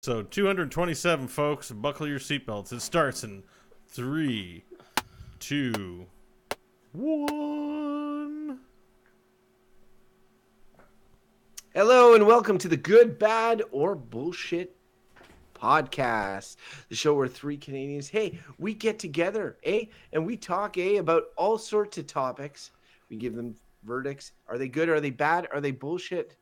So 227, folks. Buckle your seatbelts. It starts in 3, 2, 1. Hello and welcome to the Good, Bad, or Bullshit podcast, the show where three Canadians, we get together, and we talk, about all sorts of topics. We give them verdicts. Are they good? Are they bad? Are they bullshit?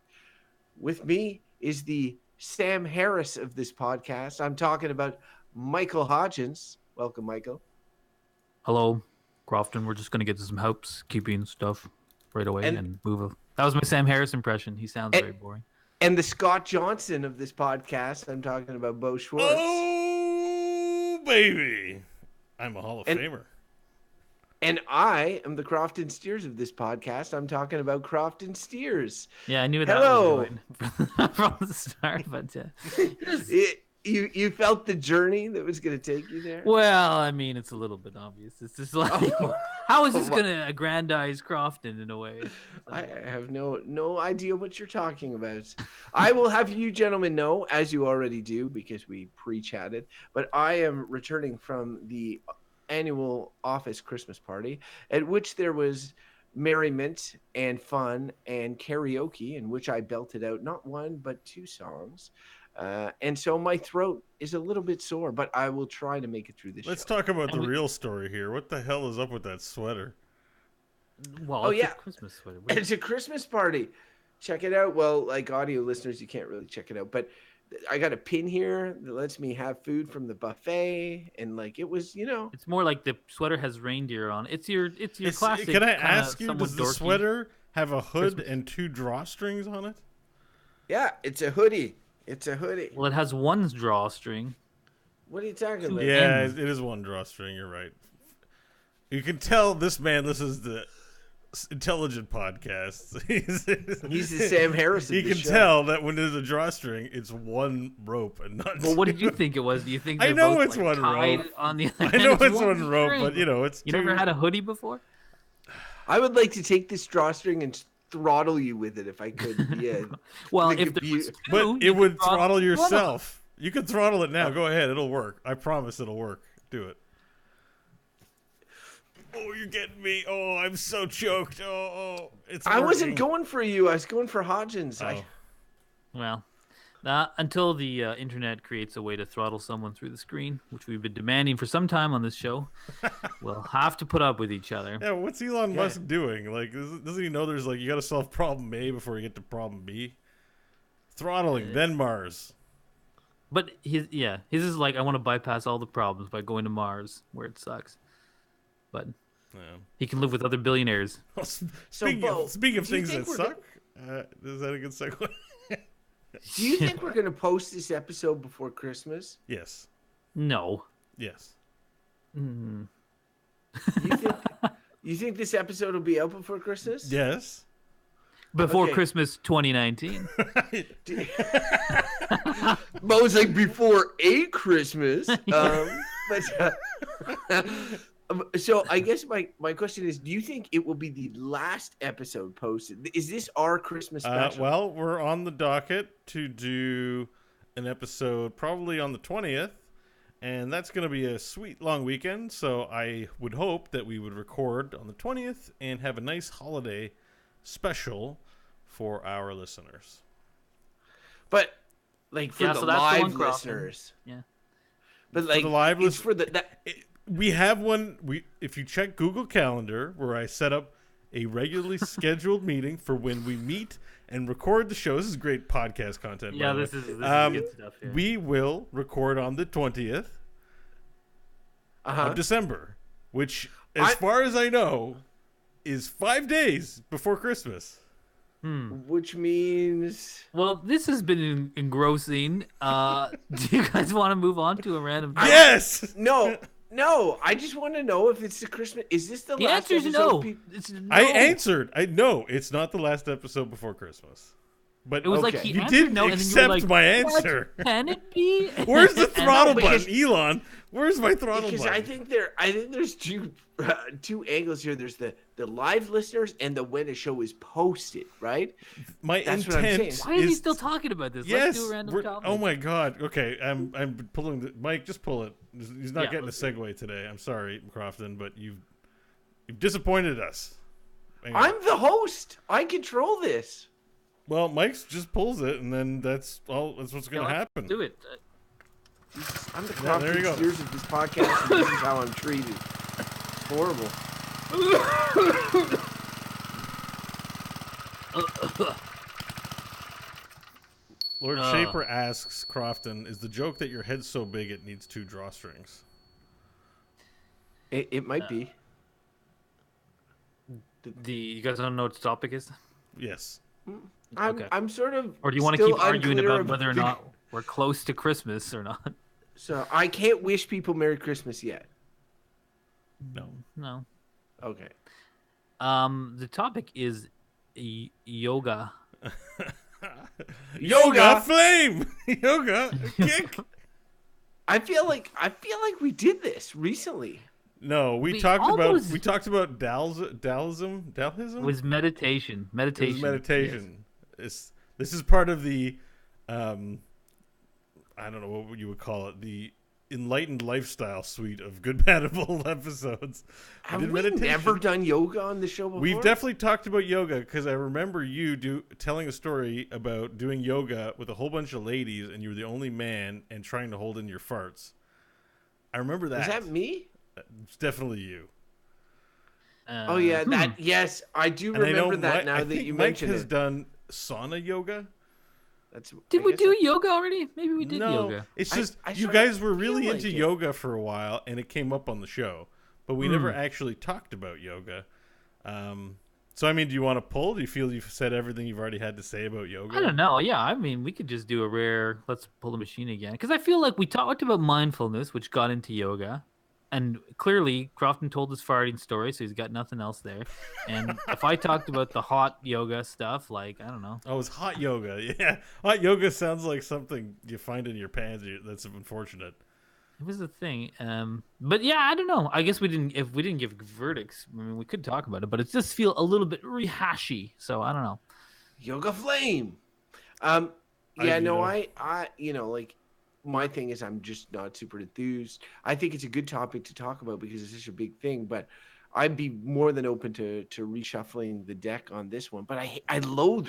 With me is the Sam Harris of this podcast. I'm talking about Michael Hodgins. Welcome, Michael. Hello, Crofton. We're just going to get to some housekeeping stuff right away and move. That was my Sam Harris impression. He sounds very boring. And the Scott Johnson of this podcast. I'm talking about Bo Schwartz. Oh, baby. I'm a Hall of Famer. And I am the Crofton Steers of this podcast. I'm talking about Crofton Steers. Yeah, I knew that was going from the start, but you felt the journey that was going to take you there? Well, I mean, it's a little bit obvious. It's just like, how is this going to aggrandize Crofton in a way? I have no idea what you're talking about. I will have you gentlemen know, as you already do, because we pre-chatted, but I am returning from the annual office Christmas party, at which there was merriment and fun and karaoke, in which I belted out not one but two songs. And so my throat is a little bit sore, but I will try to make it through this Let's show. talk about the real story here. What the hell is up with that sweater? Well, it's a Christmas sweater. It's a Christmas party. Check it out. Well, like audio listeners, you can't really check it out, but I got a pin here that lets me have food from the buffet, and like it was, It's more like the sweater has reindeer on. It's your classic. Can I ask you, does the dorky sweater have a hood and two drawstrings on it? Yeah, it's a hoodie. It's a hoodie. Well, it has one drawstring. What are you talking about? Yeah, it is one drawstring. You're right. You can tell this man listens to intelligent podcasts. He's the Sam Harris. He can tell that when there's a drawstring, it's one rope and not. Well, what did you think it was? Do you think I know it's both, one rope on the? I know it's one rope, but it's. You never had a hoodie before? I would like to take this drawstring and throttle you with it if I could. Yeah. Well, if there was two, but it would throttle yourself. You can throttle it now. Go ahead. It'll work. I promise it'll work. Do it. Oh, you're getting me. Oh, I'm so choked. Oh, it's working. I wasn't going for you. I was going for Hodgins. Oh. Well, until the internet creates a way to throttle someone through the screen, which we've been demanding for some time on this show, we'll have to put up with each other. Yeah, what's Elon Musk doing? Like, doesn't he know there's you got to solve problem A before you get to problem B? Throttling, then Mars. But his is like, I want to bypass all the problems by going to Mars, where it sucks. But he can live with other billionaires. Well, speaking of things that suck, is that a good segue? Do you think we're going to post this episode before Christmas? Yes. No. Yes. Mm. You think this episode will be out before Christmas? Yes. Before Christmas 2019. Bo's like before a Christmas. So I guess my question is, do you think it will be the last episode posted? Is this our Christmas special? Well, we're on the docket to do an episode probably on the 20th, and that's going to be a sweet long weekend, so I would hope that we would record on the 20th and have a nice holiday special for our listeners. But like for the live listeners. Yeah. But like for the live listeners, we have one. If you check Google Calendar, where I set up a regularly scheduled meeting for when we meet and record the show. This is great podcast content. Yeah, this is good stuff here. We will record on the 20th of December, which, as far as I know, is 5 days before Christmas. Which means... Well, this has been engrossing. Do you guys want to move on to a random... Yes! No, I just want to know if it's the Christmas... Is this the last episode? No. It's no. I answered. No, it's not the last episode before Christmas. But it was like you didn't accept my answer. What? Can it be? Where's the throttle button, Elon? Where's my throttle button? Because I think there's two angles here. There's the the live listeners and the when a show is posted, right? My That's what I'm intent saying. Why is he still talking about this? Yes, Let's do a random topic. oh my god. Okay, I'm pulling the Mike. Just pull it. He's not Yeah, getting a let's do it. segue today. I'm sorry, Crofton, but you've disappointed us. Hang on. I'm the host. I control this. Well, Mike's just pulls it, and then that's all. That's what's Yeah, going to let's happen. do it. I'm the Yeah, there you go. Crofton Steers of this podcast, and this is how I'm treated. It's horrible. Lord Shaper asks Crofton, "Is the joke that your head's so big it needs 2 drawstrings?" It might be. You guys don't know what the topic is? Yes. Okay. I'm sort of. Or do you want to still keep arguing unclear about of whether or the- not we're close to Christmas or not? So I can't wish people Merry Christmas yet. No. No. Okay. The topic is yoga. Yoga flame. Yoga kick. I feel like we did this recently. No, we We talked almost- about Taoism. It was meditation. It was meditation. This is part of the I don't know what you would call it, the enlightened lifestyle suite of good bad evil episodes. Have we never done yoga on the show before? We've definitely talked about yoga because I remember you telling a story about doing yoga with a whole bunch of ladies and you were the only man and trying to hold in your farts. I remember that. Is that me? It's definitely you. Oh yeah, that yes, I do And I know remember that Mike- now I that think you Mike mentioned has it. done sauna yoga. Did I we guess do yoga already? Maybe we did No, yoga. it's I- just I you sort guys of were really feel into like it. yoga for a while, and it came up on the show, but we never actually talked about yoga. So I mean, do you want to pull? Do you feel you've said everything you've already had to say about yoga? I don't know. Yeah, I mean, we could just do a rare. Let's pull the machine again, because I feel like we talked about mindfulness, which got into yoga, and clearly Crofton told his farting story, so he's got nothing else there. And if I talked about the hot yoga stuff, like I don't know, Oh, it's hot yoga. Yeah, hot yoga sounds like something you find in your pants. That's unfortunate. it was a thing. But yeah, I don't know. I guess we didn't. If we didn't give verdicts, I mean, we could talk about it, but it just feel a little bit rehashy. So I don't know. Yoga flame. I Like my thing is I'm just not super enthused. I think it's a good topic to talk about because it's such a big thing, but I'd be more than open to reshuffling the deck on this one. But I loathe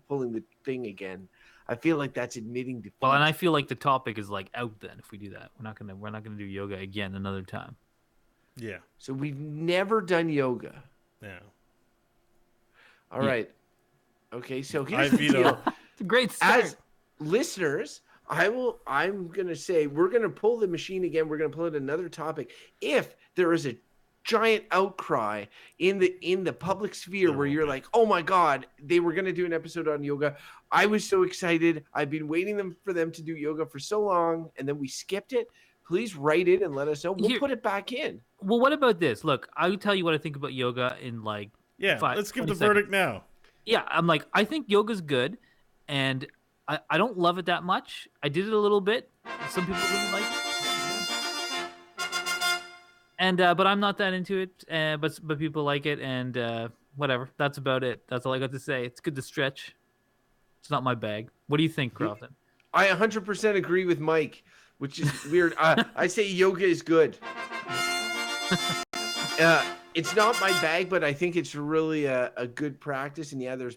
pulling the thing again. I feel like that's admitting defeat. Well, and I feel like the topic is like out. Then if we do that, we're not gonna do yoga again another time. Yeah, So we've never done yoga. yeah. All Yeah. right. Okay, so I here's the veto. deal. It's a great start. As listeners, I'm gonna say we're gonna pull the machine again. We're gonna pull it another topic. If there is a giant outcry in the public sphere There where will you're be. like, oh my god, they were gonna do an episode on yoga. I was so excited. I've been waiting for them to do yoga for so long, and then we skipped it. Please write it and let us know. We'll Here- put it back in. Well, what about this? Look, I'll tell you what I think about yoga in like Yeah, Five- let's give 20 the verdict now. yeah, I'm like, I think yoga's good, and I don't love it that much. I did it a little bit. Some people didn't like it, and but I'm not that into it. But people like it, and whatever. That's about it. That's all I got to say. It's good to stretch. It's not my bag. What do you think, Crofton? I 100% agree with Mike, which is weird. I say yoga is good. It's not my bag, but I think it's really a good practice. And yeah, there's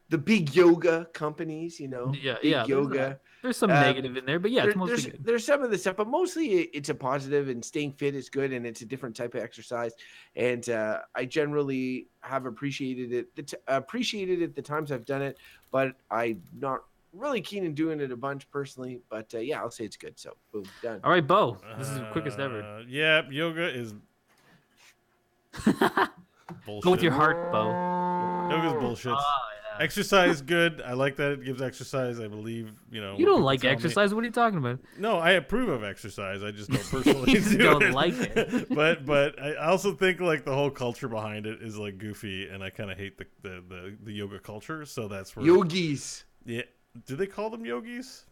the big yoga companies, Yeah, big yeah. yoga. There's some negative in there, but yeah, it's mostly good. There's some of the stuff, but mostly it's a positive, and staying fit is good, and it's a different type of exercise. And I generally have appreciated it the times I've done it, but I'm not really keen in doing it a bunch personally. But yeah, I'll say it's good. So boom, done. All right, Bo. This is the quickest ever. Yeah, yoga is bullshit. Go with your heart, Bo. Yoga's bullshit. Ah, yeah. Exercise good. I like that it gives exercise. I believe You what don't people like tell me. exercise. What are you talking about? No, I approve of exercise. I just don't personally You just do don't it. like it. but I also think like the whole culture behind it is like goofy, and I kind of hate the yoga culture. So that's where Yogis. Yeah, do they call them yogis?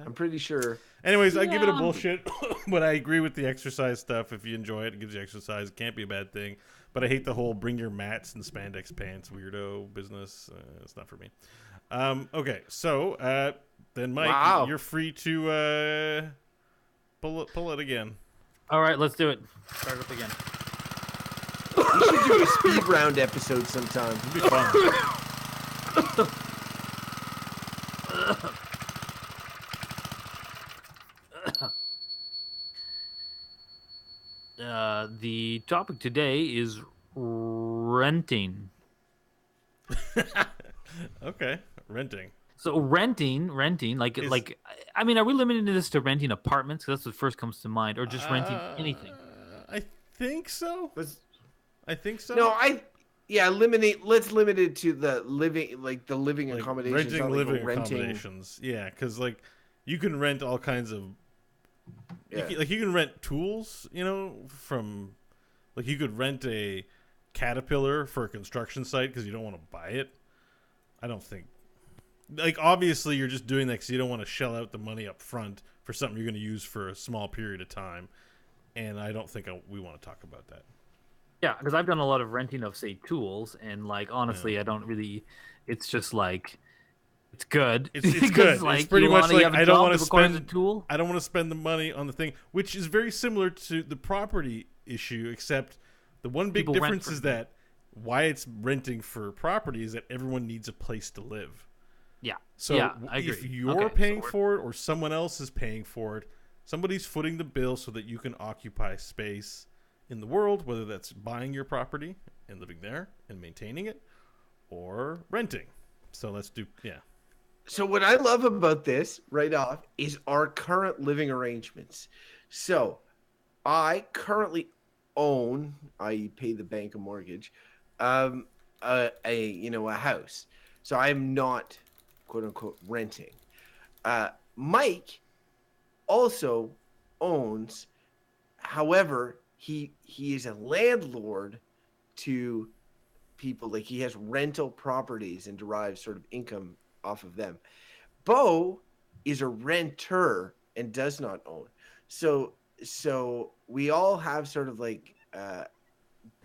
I'm pretty sure. Anyways, I give it a Yeah. bullshit, but I agree with the exercise stuff. If you enjoy it, it gives you exercise. It can't be a bad thing. But I hate the whole bring your mats and spandex pants weirdo business. It's not for me. Okay, so then Mike, Wow. you're free to pull it again. All right, let's do it. Start up again. We should do a speed round episode sometime. It'd be fun. The topic today is renting. Okay, renting. So renting, like Is- I mean, are we limiting this to renting apartments? Because that's what first comes to mind, or just renting anything? I think so. I think so. No, let's limit it to the living, like the living Like accommodations, renting not like living renting. accommodations. Yeah, because like you can rent all kinds of. Yeah. You can rent tools, from like you could rent a Caterpillar for a construction site because you don't want to buy it. I don't think. Like obviously you're just doing that because you don't want to shell out the money up front for something you're going to use for a small period of time, and I don't think we want to talk about that. Yeah, because I've done a lot of renting of, say, tools, and like honestly, I don't really. It's just like it's good. It's Because, good. like, It's pretty you much wanna like have a I don't job want to that requires spend a tool. I don't want to spend the money on the thing, which is very similar to the property issue, except the one big People rent difference for- is that why it's renting for property is that everyone needs a place to live. Yeah. So yeah, I agree. if you're Okay, so paying we're- for it or someone else is paying for it, somebody's footing the bill so that you can occupy space in the world, whether that's buying your property and living there and maintaining it or renting. So let's do, yeah. So what I love about this right off is our current living arrangements. So I currently own, I pay the bank a mortgage, a house. So I'm not quote unquote renting. Mike also owns, however, he is a landlord to people, like he has rental properties and derives sort of income off of them. Bo is a renter and does not own. So we all have sort of like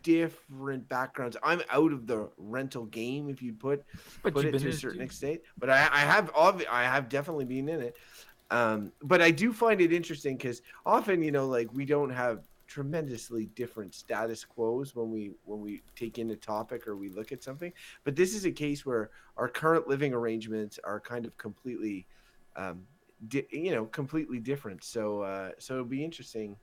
different backgrounds. I'm out of the rental game, if you put But you've it been to a in it certain too. extent. But I have definitely been in it. But I do find it interesting because often, like we don't have tremendously different status quos when we take in a topic or we look at something. But this is a case where our current living arrangements are kind of completely, completely different. So it'll be interesting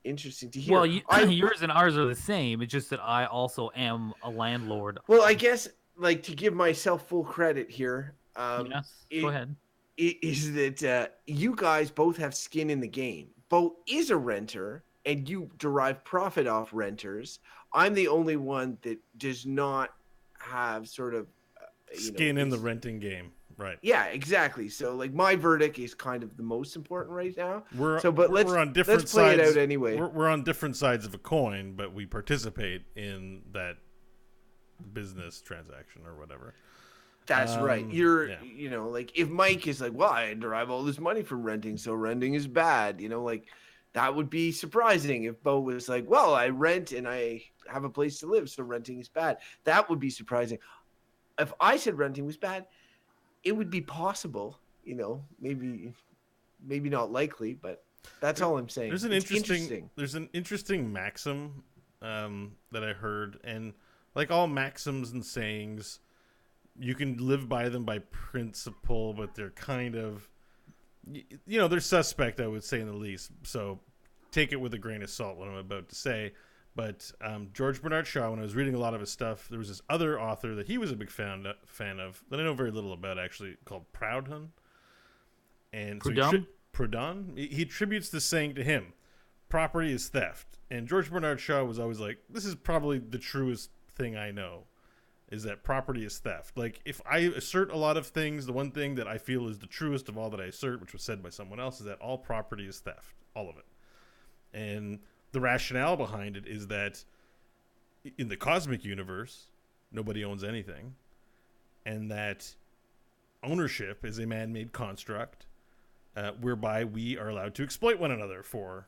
to hear. Well, yours and ours are the same. It's just that I also am a landlord. Well, I guess like to give myself full credit here. Yes. Go ahead. Is that you guys both have skin in the game. Bo is a renter, and you derive profit off renters. I'm the only one that does not have sort of Skin in the renting game. Right. Yeah, exactly. So like my verdict is kind of the most important right now. We're on different let's play sides. it out anyway. We're on different sides of a coin, but we participate in that business transaction or whatever. That's right. You're, yeah. like if Mike is like, well, I derive all this money from renting, so renting is bad, like that would be surprising if Bo was like, well, I rent and I have a place to live, so renting is bad. That would be surprising. If I said renting was bad, it would be possible, maybe not likely, but that's all I'm saying. There's an interesting maxim that I heard, and like all maxims and sayings, you can live by them by principle, but they're kind of, they're suspect, I would say, in the least. So take it with a grain of salt what I'm about to say. But George Bernard Shaw, when I was reading a lot of his stuff, there was this other author that he was a big fan of that I know very little about, actually, called Proudhon. And Proudhon? Proudhon? He attributes this saying to him: property is theft. And George Bernard Shaw was always like, this is probably the truest thing I know, is that property is theft. Like, if I assert a lot of things, the one thing that I feel is the truest of all that I assert, which was said by someone else, is that all property is theft. All of it. And the rationale behind it is that in the cosmic universe, nobody owns anything, and that ownership is a man-made construct, whereby we are allowed to exploit one another for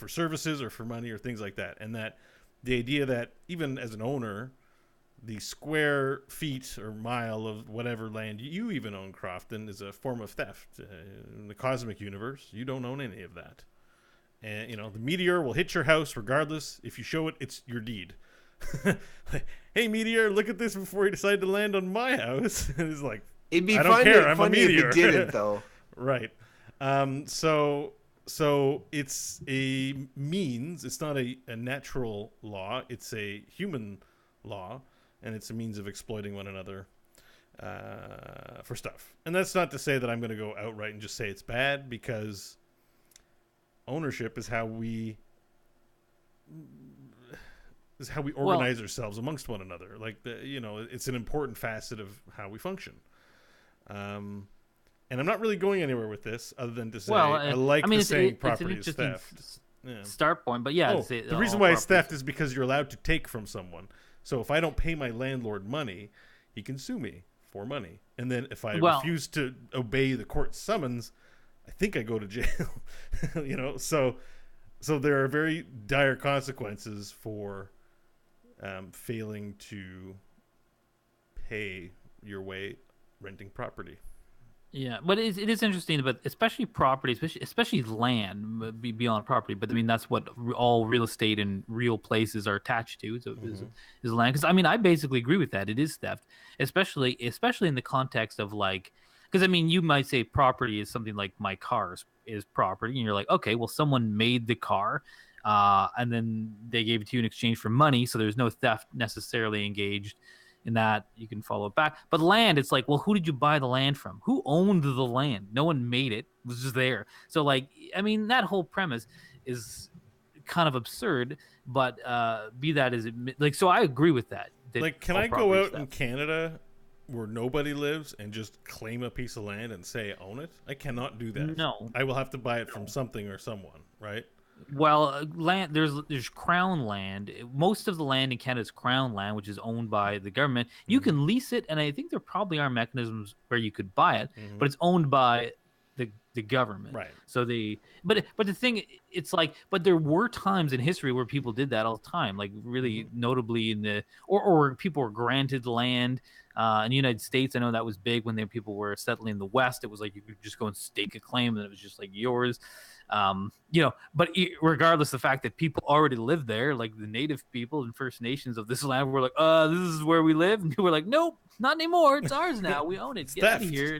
services or for money or things like that. And that the idea that even as an owner, the square feet or mile of whatever land you even own, Crofton, is a form of theft. In the cosmic universe, you don't own any of that. And, the meteor will hit your house regardless. If you show it, it's your deed. Hey, meteor, look at this before you decide to land on my house. And it's like, It'd be I don't care. I'm a funny if meteor. it didn't, though. Right. So it's a means. It's not a natural law. It's a human law, and it's a means of exploiting one another for stuff. And that's not to say that I'm going to go outright and just say it's bad, because ownership is how we organize ourselves amongst one another. Like, it's an important facet of how we function. And I'm not really going anywhere with this other than to say I like the saying property is theft. Start point, but yeah. The reason why it's theft is because you're allowed to take from someone. So if I don't pay my landlord money, he can sue me for money. And then if I refuse to obey the court summons, I think I go to jail. So there are very dire consequences for failing to pay your way renting property. Yeah, but it is interesting, but especially property, especially land beyond property. But I mean, that's what all real estate and real places are attached to. So is land. Because I basically agree with that. It is theft, especially in the context of like, because you might say property is something like my car is property, and you're like, okay, well, someone made the car, and then they gave it to you in exchange for money, so there's no theft necessarily engaged in that. You can follow it back. But land, it's like, well, who did you buy the land from? Who owned the land? No one made it. It was just there. So like, that whole premise is kind of absurd, but be that as it, like, so I agree with that. Like, can I go out in Canada where nobody lives and just claim a piece of land and say I own it? I cannot do that. No. I will have to buy it from something or someone, right? Well, land, there's crown land. Most of the land in Canada is crown land, which is owned by the government. You can lease it, and I think there probably are mechanisms where you could buy it, but it's owned by the government. Right. So but the thing, it's like, but there were times in history where people did that all the time, like really notably in the or people were granted land. In the United States, I know that was big when people were settling in the West. It was like you could just go and stake a claim, and it was just like yours. But regardless of the fact that people already lived there, like the native people and First Nations of this land were like, this is where we live. And people were like, nope, not anymore. It's ours now. We own it. Get out of here.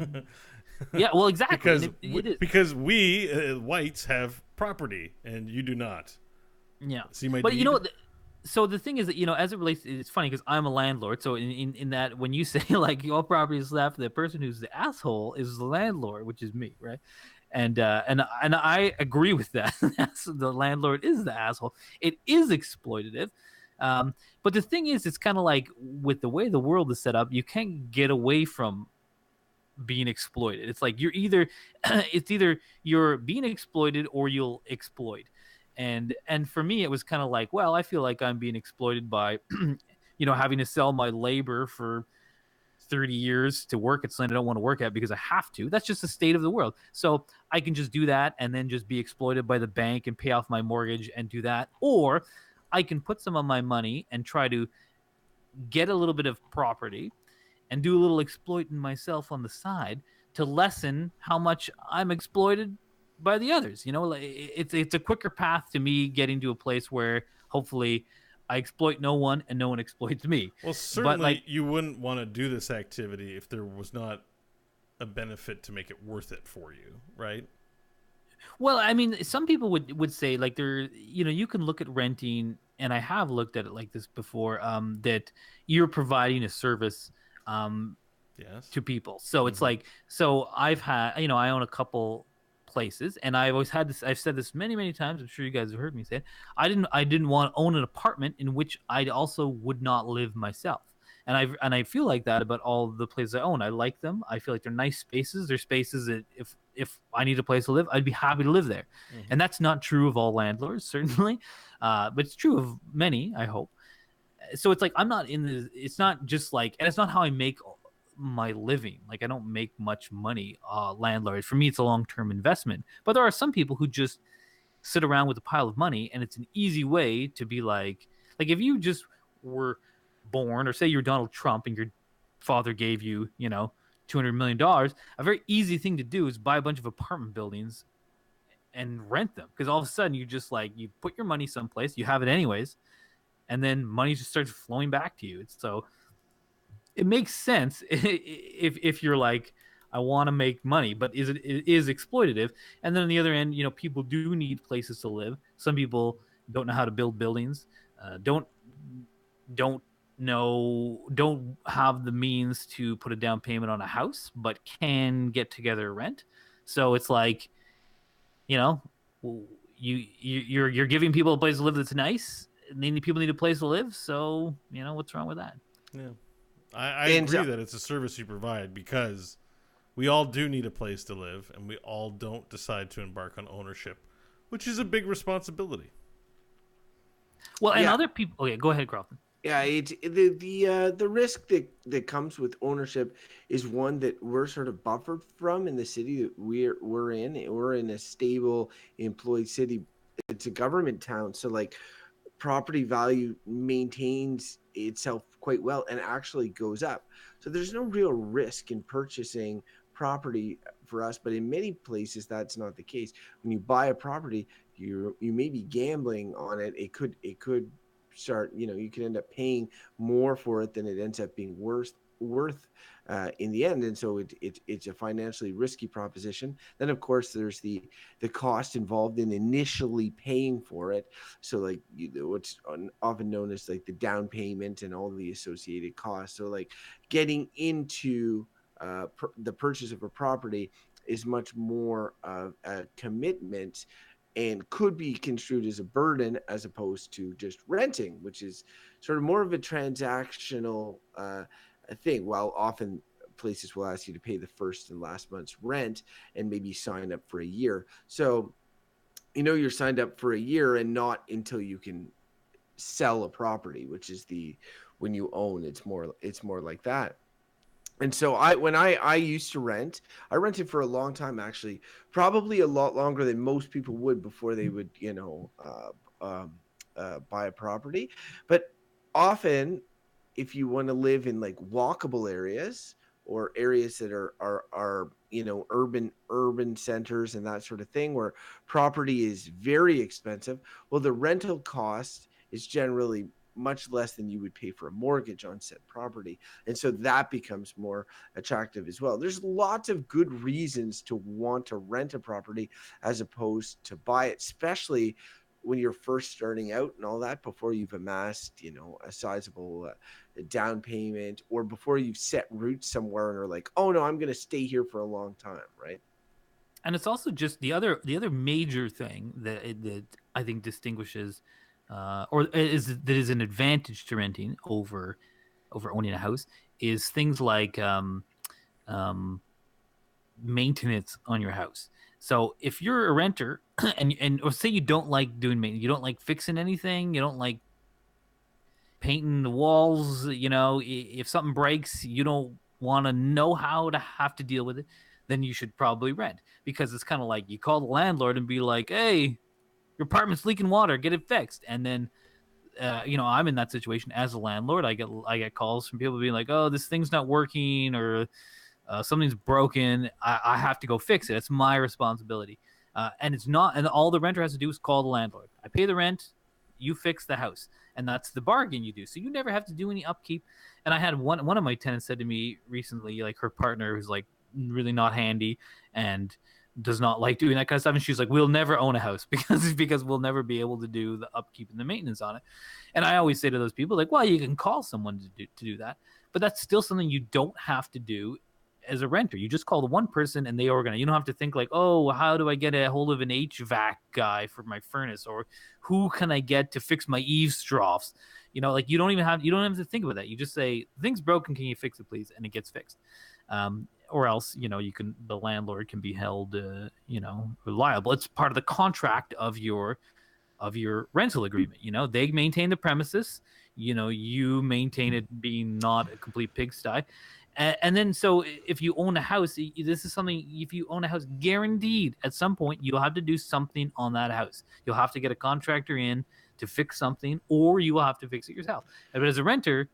Yeah, well, exactly. Because we whites have property and you do not. Yeah. See my but deed? So the thing is that, as it relates, it's funny because I'm a landlord. So in that, when you say like all property is left, the person who's the asshole is the landlord, which is me, right? And I agree with that. The landlord is the asshole. It is exploitative. But the thing is, it's kind of like with the way the world is set up, you can't get away from being exploited. It's like it's either you're being exploited or you'll exploit. And for me, it was kind of like, well, I feel like I'm being exploited by, having to sell my labor for 30 years to work at something I don't want to work at because I have to. That's just the state of the world. So I can just do that and then just be exploited by the bank and pay off my mortgage and do that. Or I can put some of my money and try to get a little bit of property and do a little exploiting myself on the side to lessen how much I'm exploited by the others. It's a quicker path to me getting to a place where hopefully I exploit no one and no one exploits me. Well, certainly you wouldn't want to do this activity if there was not a benefit to make it worth it for you, right? Well, some people would say like you can look at renting, and I have looked at it like this before, that you're providing a service to people. So it's like, so I've had, I own a couple places, and I've always had this, I've said this many times, I'm sure you guys have heard me say it, I didn't want to own an apartment in which I also would not live myself. And I feel like that about all the places I own. I like them. I feel like they're nice spaces. They're spaces that if I need a place to live, I'd be happy to live there. And that's not true of all landlords, certainly, but it's true of many, I hope. So it's like, I'm not in the, it's not just like, and it's not how I make my living. Like I don't make much money. Landlord, for me, it's a long-term investment. But there are some people who just sit around with a pile of money, and it's an easy way to be like if you just were born, or say you're Donald Trump and your father gave you, $200 million, a very easy thing to do is buy a bunch of apartment buildings and rent them, because all of a sudden you just you put your money someplace, you have it anyways, and then money just starts flowing back to you. So it makes sense if you're like, I want to make money, but it is exploitative. And then on the other end, people do need places to live. Some people don't know how to build buildings, don't don't have the means to put a down payment on a house, but can get together rent. So it's like, you're giving people a place to live that's nice. People need a place to live. So what's wrong with that? Yeah, I agree that it's a service you provide, because we all do need a place to live, and we all don't decide to embark on ownership, which is a big responsibility. Well, and other people. Okay, go ahead, Carlton. Yeah, the risk that comes with ownership is one that we're sort of buffered from in the city that we're in. We're in a stable, employed city. It's a government town, so property value maintains itself quite well and actually goes up. So there's no real risk in purchasing property for us, but in many places that's not the case. When you buy a property, you may be gambling on it. It could start, you could end up paying more for it than it ends up being worth in the end, and so it's a financially risky proposition. Then of course there's the cost involved in initially paying for it, so what's often known as the down payment and all the associated costs. So getting into the purchase of a property is much more of a commitment and could be construed as a burden as opposed to just renting, which is sort of more of a transactional thing. While often places will ask you to pay the first and last month's rent and maybe sign up for a year. So, you're signed up for a year and not until you can sell a property, which is when you own, it's more like that. And so when I used to rent, I rented for a long time, actually, probably a lot longer than most people would before they would, buy a property. But often, if you want to live in walkable areas or areas that are urban centers and that sort of thing, where property is very expensive, well, the rental cost is generally much less than you would pay for a mortgage on said property. And so that becomes more attractive as well. There's lots of good reasons to want to rent a property as opposed to buy it, especially when you're first starting out and all that, before you've amassed, a sizable down payment, or before you've set roots somewhere and are like, oh no, I'm going to stay here for a long time, right? And it's also just the other major thing that I think distinguishes or is an advantage to renting over owning a house, is things like maintenance on your house. So if you're a renter and or say you don't like doing maintenance, you don't like fixing anything, you don't like painting the walls, if something breaks, you don't want to know how to have to deal with it, then you should probably rent, because it's kind of like you call the landlord and be like, hey, your apartment's leaking water, get it fixed. And then I'm in that situation as a landlord. I get calls from people being like, oh, this thing's not working, or something's broken. I have to go fix it. It's my responsibility. And it's not, and all the renter has to do is call the landlord. I pay the rent, you fix the house. And that's the bargain you do. So you never have to do any upkeep. And I had one of my tenants said to me recently, like her partner who's really not handy and does not like doing that kind of stuff. And she's like, we'll never own a house because we'll never be able to do the upkeep and the maintenance on it. And I always say to those people, well, you can call someone to do that, but that's still something you don't have to do as a renter. You just call the one person and they organize. You don't have to think oh, how do I get a hold of an HVAC guy for my furnace, or who can I get to fix my eaves troughs? You don't even have to think about that. You just say, thing's broken, can you fix it please? And it gets fixed. Or else, the landlord can be held, liable. It's part of the contract of your rental agreement. They maintain the premises, you maintain it being not a complete pigsty. And then, so if you own a house, this is something, if you own a house, guaranteed at some point, you'll have to do something on that house. You'll have to get a contractor in to fix something, or you will have to fix it yourself. But as a renter,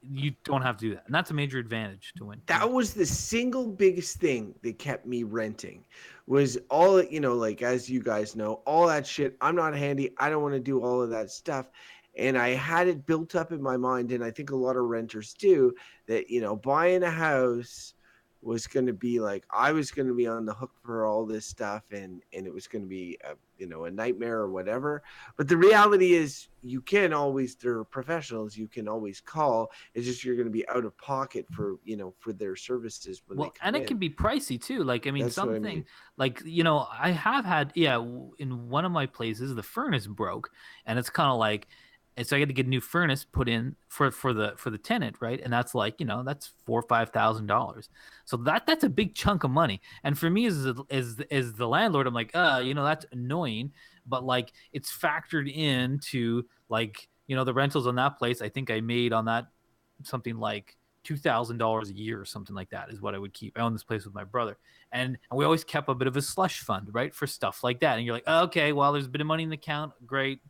you don't have to do that. And that's a major advantage to win. That was the single biggest thing that kept me renting, was all, like, as you guys know, all that shit. I'm not handy. I don't want to do all of that stuff. And I had it built up in my mind, and I think a lot of renters do, that, buying a house was going to be like, I was going to be on the hook for all this stuff, and it was going to be a nightmare or whatever. But the reality is, you can always, there are professionals you can always call. It's just you're going to be out of pocket for for their services when they come and in. it can be pricey too. Like, I mean, That's what I something mean. like, I have had, in one of my places, the furnace broke, and it's kind of like, and so I had to get a new furnace put in for the tenant, right? And that's like, that's $4,000 or $5,000. So that's a big chunk of money. And for me as the landlord, I'm like, that's annoying, but like, it's factored into, like, the rentals on that place. I think I made on that something like $2,000 a year or something like that is what I would keep. I own this place with my brother, and we always kept a bit of a slush fund, right, for stuff like that. And you're like, oh, okay, well, there's a bit of money in the account, great.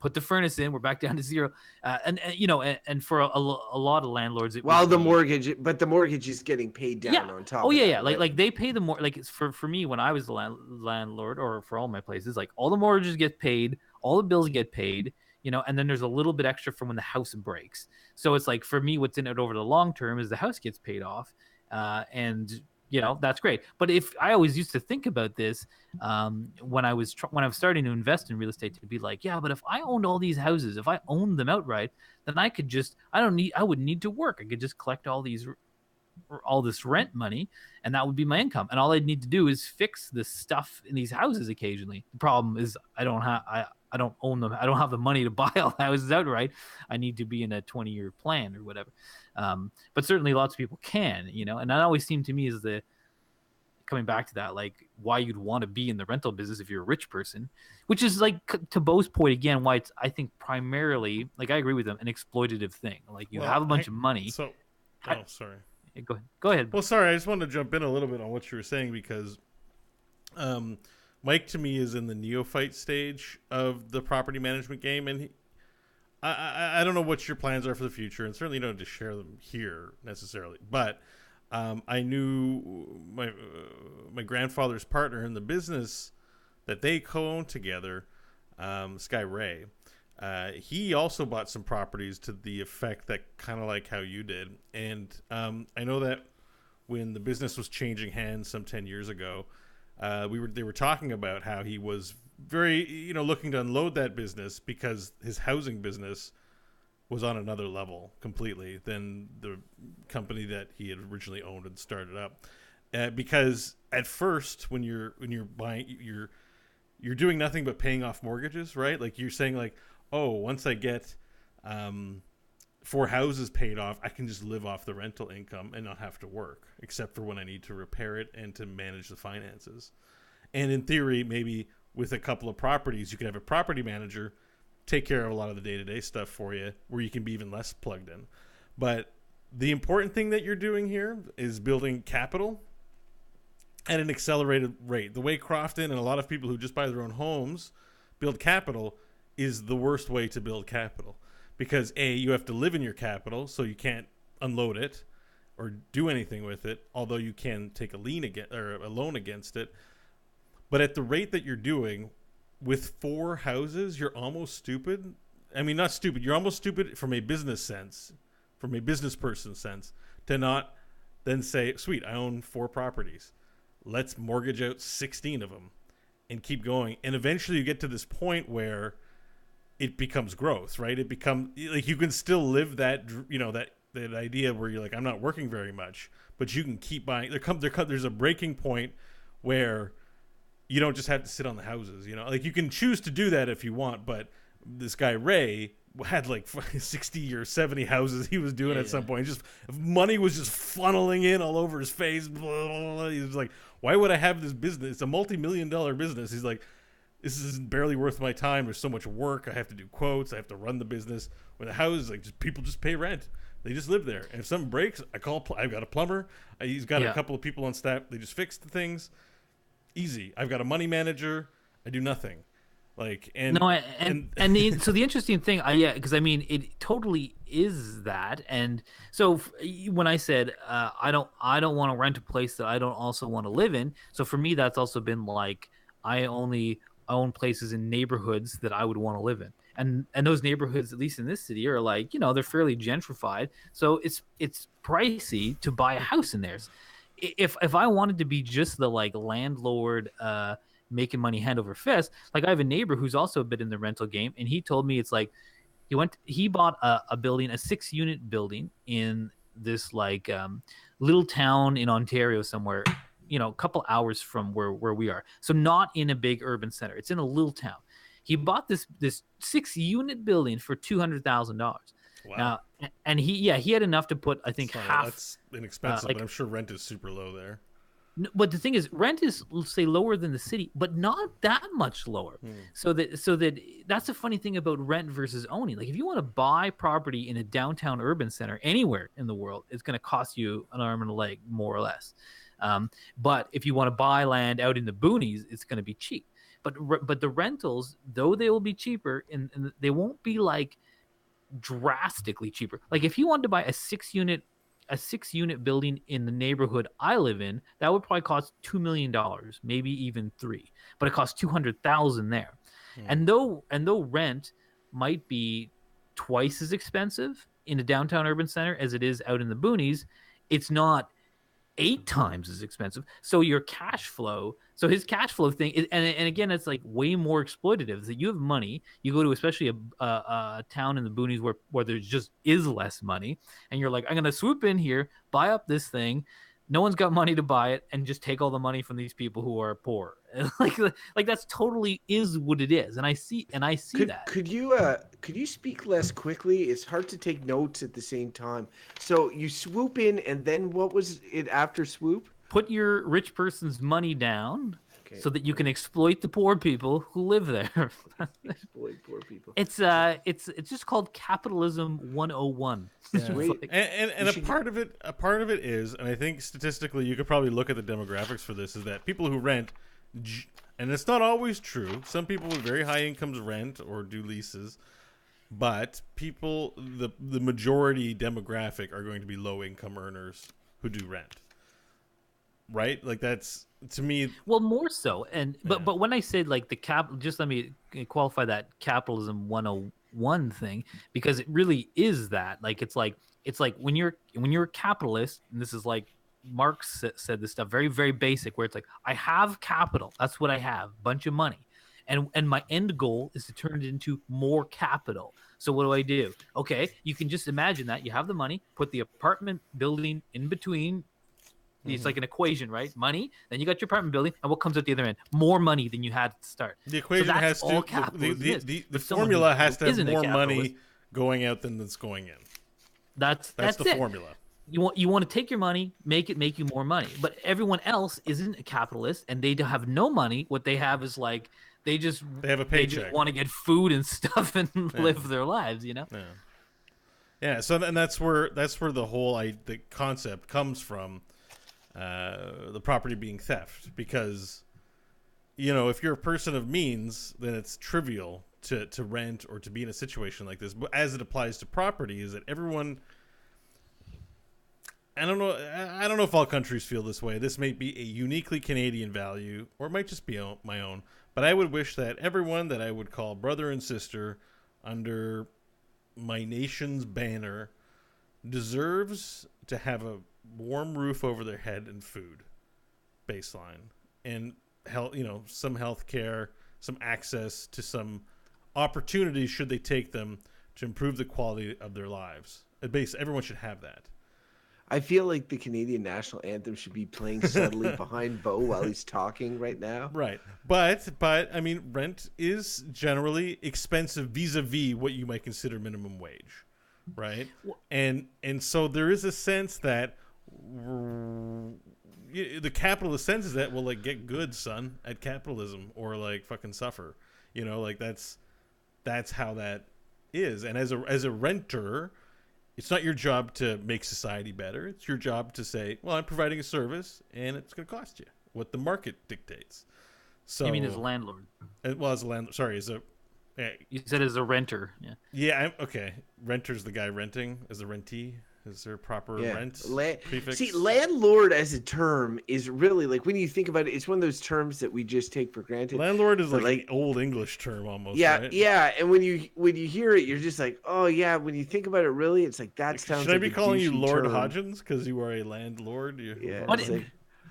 Put the furnace in, we're back down to zero. And for a lot of landlords, the mortgage is getting paid down on top. Like they pay the more, like, it's for me, when I was the landlord, or for all my places, like, all the mortgages get paid, all the bills get paid, and then there's a little bit extra from when the house breaks. So it's like, for me, what's in it over the long term is the house gets paid off, and that's great. But if I always used to think about this, when I was starting to invest in real estate, to be like, yeah, but if I owned all these houses, if I owned them outright, then I wouldn't need to work. I could just collect all this rent money, and that would be my income. And all I'd need to do is fix this stuff in these houses occasionally. The problem is I don't own them. I don't have the money to buy all the houses outright. I need to be in a 20-year plan or whatever. But certainly lots of people can, and that always seemed to me as coming back to that, like, why you'd want to be in the rental business if you're a rich person, which is, like, to Bo's point again, why it's, I think, primarily, like, I agree with them, an exploitative thing. Like, you have a bunch of money. Sorry. Go ahead. Well, sorry, I just wanted to jump in a little bit on what you were saying, because Mike, to me, is in the neophyte stage of the property management game, and I don't know what your plans are for the future, and certainly you don't have to share them here necessarily. But I knew my grandfather's partner in the business that they co-owned together, Sky Ray. He also bought some properties to the effect that kind of like how you did, and I know that when the business was changing hands some 10 years ago, they were talking about how he was very looking to unload that business because his housing business was on another level completely than the company that he had originally owned and started up. Because at first, when you're buying, you're doing nothing but paying off mortgages, right? Like, you're saying, like, oh, once I get 4 houses paid off, I can just live off the rental income and not have to work, except for when I need to repair it and to manage the finances. And in theory, maybe with a couple of properties, you could have a property manager take care of a lot of the day-to-day stuff for you, where you can be even less plugged in. But the important thing that you're doing here is building capital at an accelerated rate. The way Crofton and a lot of people who just buy their own homes build capital is the worst way to build capital, because you have to live in your capital, so you can't unload it or do anything with it, although you can take a loan against it. But at the rate that you're doing with 4 houses, you're almost stupid. I mean, not stupid. You're almost stupid from a business sense, from a business person sense, to not then say, sweet, I own 4 properties. Let's mortgage out 16 of them and keep going. And eventually you get to this point where it becomes growth, right? It becomes like you can still live that, that idea where you're like, I'm not working very much, but you can keep buying. There's a breaking point where you don't just have to sit on the houses, like, you can choose to do that if you want. But this guy Ray had like 60 or 70 houses he was doing at some point. Just money was just funneling in all over his face. Blah, blah, blah. He was like, why would I have this business? It's a multi-million-dollar business. He's like, this is barely worth my time. There's so much work. I have to do quotes. I have to run the business. When the house is like, people just pay rent. They just live there. And if something breaks, I've got a plumber. He's got a couple of people on staff. They just fix the things. Easy. I've got a money manager. I do nothing. Like, and no, so the interesting thing, because I mean, it totally is that. And so when I said I don't want to rent a place that I don't also want to live in. So for me, that's also been like I only own places in neighborhoods that I would want to live in. And those neighborhoods, at least in this city, are like, they're fairly gentrified. So it's pricey to buy a house in there. If I wanted to be just the like landlord, making money hand over fist, like I have a neighbor who's also a bit in the rental game, and he told me it's like he bought a building, a 6-unit building in this like little town in Ontario somewhere, a couple hours from where we are. So not in a big urban center. It's in a little town. He bought this 6-unit building for $200,000. Wow. Now, and he had enough to put, I think, half. That's inexpensive, but I'm sure rent is super low there. But the thing is, rent is, let's say, lower than the city, but not that much lower. So that's a funny thing about rent versus owning. Like if you want to buy property in a downtown urban center anywhere in the world, it's going to cost you an arm and a leg, more or less. But if you want to buy land out in the boonies, it's going to be cheap. But the rentals, though they will be cheaper, and they won't be like drastically cheaper. Like if you wanted to buy a 6-unit building in the neighborhood I live in, that would probably cost $2 million, maybe even $3 million, but it costs $200,000 there. And though rent might be twice as expensive in a downtown urban center as it is out in the boonies, it's not 8 times as expensive. So your cash flow, so his cash flow thing is, and again, it's like way more exploitative. That you have money, you go to especially a town in the boonies where there just is less money, and you're like, I'm gonna swoop in here, buy up this thing. No one's got money to buy it, and just take all the money from these people who are poor. like that's totally is what it is, and I see that. Could you speak less quickly? It's hard to take notes at the same time. So you swoop in, and then what was it after swoop? Put your rich person's money down, so that you can exploit the poor people who live there. Exploit poor people. It's just called capitalism 101. And a part of it is, and I think statistically you could probably look at the demographics for this, is that people who rent, and it's not always true. Some people with very high incomes rent or do leases, but the majority demographic are going to be low income earners who do rent. Right? Like that's, to me, well, more so. And but when I say like just let me qualify that capitalism 101 thing, because it really is that. Like it's like when you're a capitalist, and this is like Marx said this stuff, very, very basic, where it's like, I have capital, that's what I have, bunch of money, and my end goal is to turn it into more capital. So what do? Okay, you can just imagine that you have the money, put the apartment building in between. It's like an equation, right? Money, then you got your apartment building, and what comes at the other end? More money than you had at the start. The equation has to, the formula has to have more money going out than that's going in. That's the formula. You want to take your money, make you more money. But everyone else isn't a capitalist, and they have no money. What they have is like they have a paycheck. They just want to get food and stuff and live their lives, Yeah. So and that's where the whole the concept comes from. The property being theft, because if you're a person of means, then it's trivial to rent or to be in a situation like this. But as it applies to property, is that everyone, I don't know if all countries feel this way. This may be a uniquely Canadian value, or it might just be my own, but I would wish that everyone that I would call brother and sister under my nation's banner deserves to have a warm roof over their head and food, baseline, and health, some health care, some access to some opportunities should they take them to improve the quality of their lives. Everyone should have that. I feel like the Canadian national anthem should be playing subtly behind Bo while he's talking right now. Right. But I mean, rent is generally expensive vis-a-vis what you might consider minimum wage. Right. And so there is a sense that the capitalist sense is that, well, like, get good, son, at capitalism, or like fucking suffer. Like that's how that is. And as a renter, it's not your job to make society better. It's your job to say, well, I'm providing a service, and it's going to cost you what the market dictates. So, You mean as a landlord? well, as a landlord, sorry, as a You said as a renter. Yeah. yeah, okay. Renter's the guy renting as a rentee. Is there a proper rent prefix? See, landlord as a term is really like when you think about it, it's one of those terms that we just take for granted. Landlord is like an old English term almost. Yeah, right? yeah. And when you hear it, you're just like, oh yeah. When you think about it, really, it's like that sounds. Should I be calling you Lord term. Hodgins because you are a landlord? Yeah.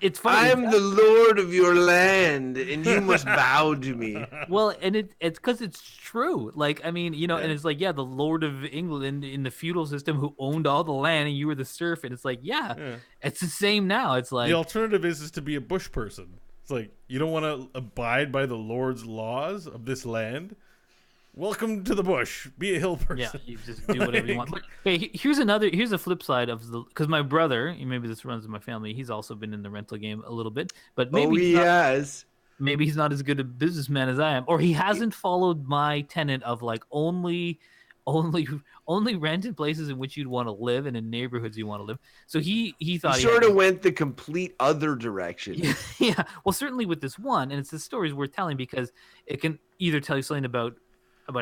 It's funny. I'm the lord of your land, and you must bow to me. Well, and it's because it's true. Like, I mean, you know, and it's like, yeah, the Lord of England in the feudal system who owned all the land, and you were the serf, and it's like, yeah. It's the same now. It's like the alternative is to be a bush person. It's like you don't want to abide by the Lord's laws of this land. Welcome to the bush. Be a hill person. Yeah, you just do whatever you want. But, hey, here's the flip side of because my brother, maybe this runs in my family, he's also been in the rental game a little bit, but maybe maybe he's not as good a businessman as I am, or he hasn't followed my tenet of like only rent in places in which you'd want to live and in neighborhoods you want to live. So he thought he sort of went the complete other direction. Yeah. Well, certainly with this one, and it's the story's worth telling because it can either tell you something about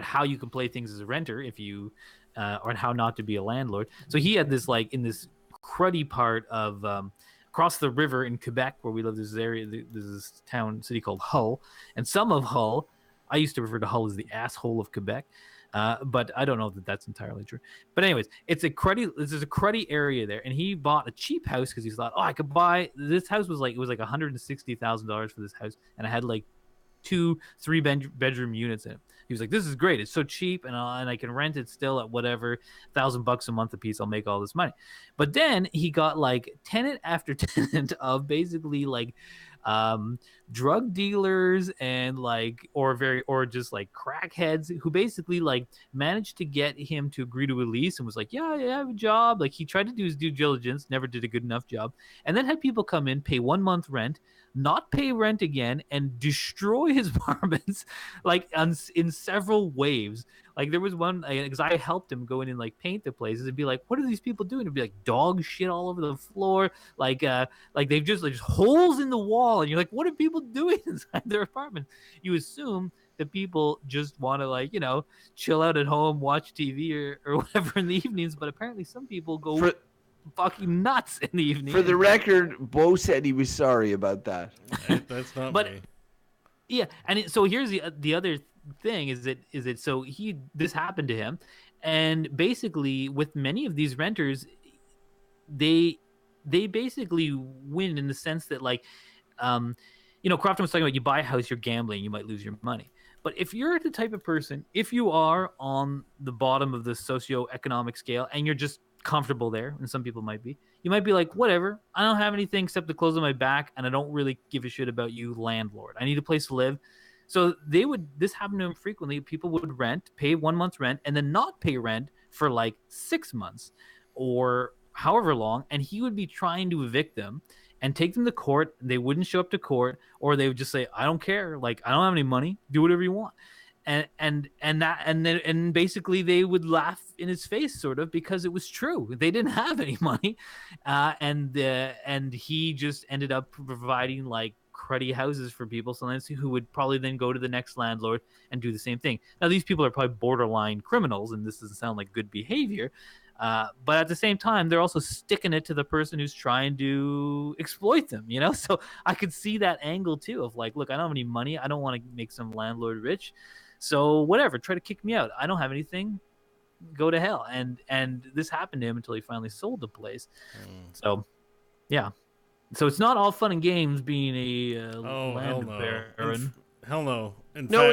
how you can play things as a renter if you or how not to be a landlord. So he had this like in this cruddy part of across the river in Quebec where we live. There's this city called Hull, and some of Hull, I used to refer to Hull as the asshole of Quebec, but I don't know that that's entirely true. But anyways, there's a cruddy area there, and he bought a cheap house because he thought, oh, I could buy this house. It was like $160,000 for this house, and I had like 2-3 bedroom units in it. He was like, this is great, it's so cheap, and I can rent it still at whatever $1,000 a month a piece. I'll make all this money. But then he got like tenant after tenant of basically like drug dealers and like or just like crackheads who basically like managed to get him to agree to a lease and was like, yeah, I have a job. Like he tried to do his due diligence, never did a good enough job, and then had people come in, pay 1 month rent, not pay rent again, and destroy his apartments like in several waves. Like there was one because I helped him go in and like paint the places and be like, what are these people doing? It'd be like dog shit all over the floor, like they've just like holes in the wall, and you're like, what are people doing inside their apartment? You assume that people just want to like, you know, chill out at home, watch TV or whatever in the evenings, but apparently some people go fucking nuts in the evening. For the record, Bo said he was sorry about that. That's not me. Yeah, and so here's the other thing is that so this happened to him, and basically with many of these renters, they basically win in the sense that like, you know, Crofton was talking about you buy a house, you're gambling, you might lose your money. But if you're the type of person, if you are on the bottom of the socioeconomic scale and you're just comfortable there, and some people might be, you might be like, whatever, I don't have anything except the clothes on my back, and I don't really give a shit about you, landlord. I need a place to live. So this happened to him frequently. People would pay 1 month's rent, and then not pay rent for like 6 months or however long, and he would be trying to evict them and take them to court. They wouldn't show up to court, or they would just say, I don't care, like I don't have any money, do whatever you want. And basically they would laugh in his face, sort of, because it was true. They didn't have any money, and he just ended up providing like cruddy houses for people sometimes who would probably then go to the next landlord and do the same thing. Now these people are probably borderline criminals, and this doesn't sound like good behavior, but at the same time they're also sticking it to the person who's trying to exploit them, you know. So I could see that angle too of like, look, I don't have any money, I don't want to make some landlord rich, so whatever, try to kick me out, I don't have anything, go to hell. And this happened to him until he finally sold the place. So yeah, so it's not all fun and games being a land baron. Hell no. No,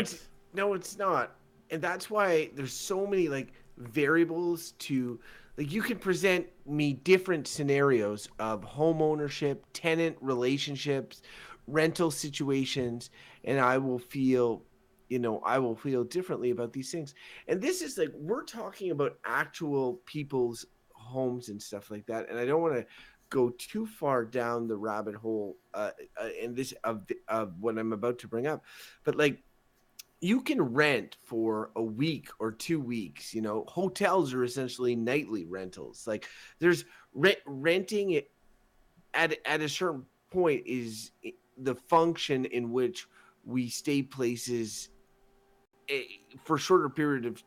it's not. And that's why there's so many like variables to, like, you can present me different scenarios of home ownership, tenant relationships, rental situations, and I will feel differently about these things. And this is like, we're talking about actual people's homes and stuff like that. And I don't want to go too far down the rabbit hole in this of what I'm about to bring up, but like, you can rent for a week or 2 weeks. You know, hotels are essentially nightly rentals. Like there's renting it at a certain point is the function in which we stay places eh, for shorter periods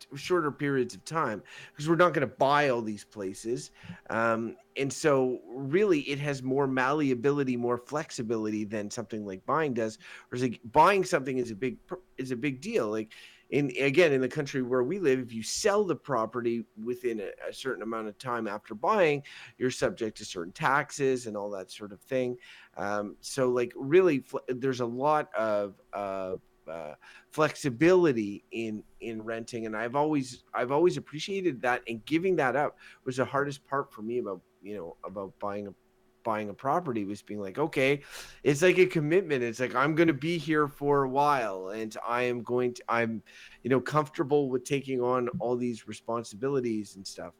of time, because we're not going to buy all these places, and so really it has more malleability, more flexibility than something like buying does. Whereas like buying something is a big deal. Like in the country where we live, if you sell the property within a certain amount of time after buying, you're subject to certain taxes and all that sort of thing. So like really there's a lot of flexibility in renting, and I've always appreciated that, and giving that up was the hardest part for me about about buying a property, was being like, okay, it's like a commitment. It's like I'm going to be here for a while, and I'm comfortable with taking on all these responsibilities and stuff.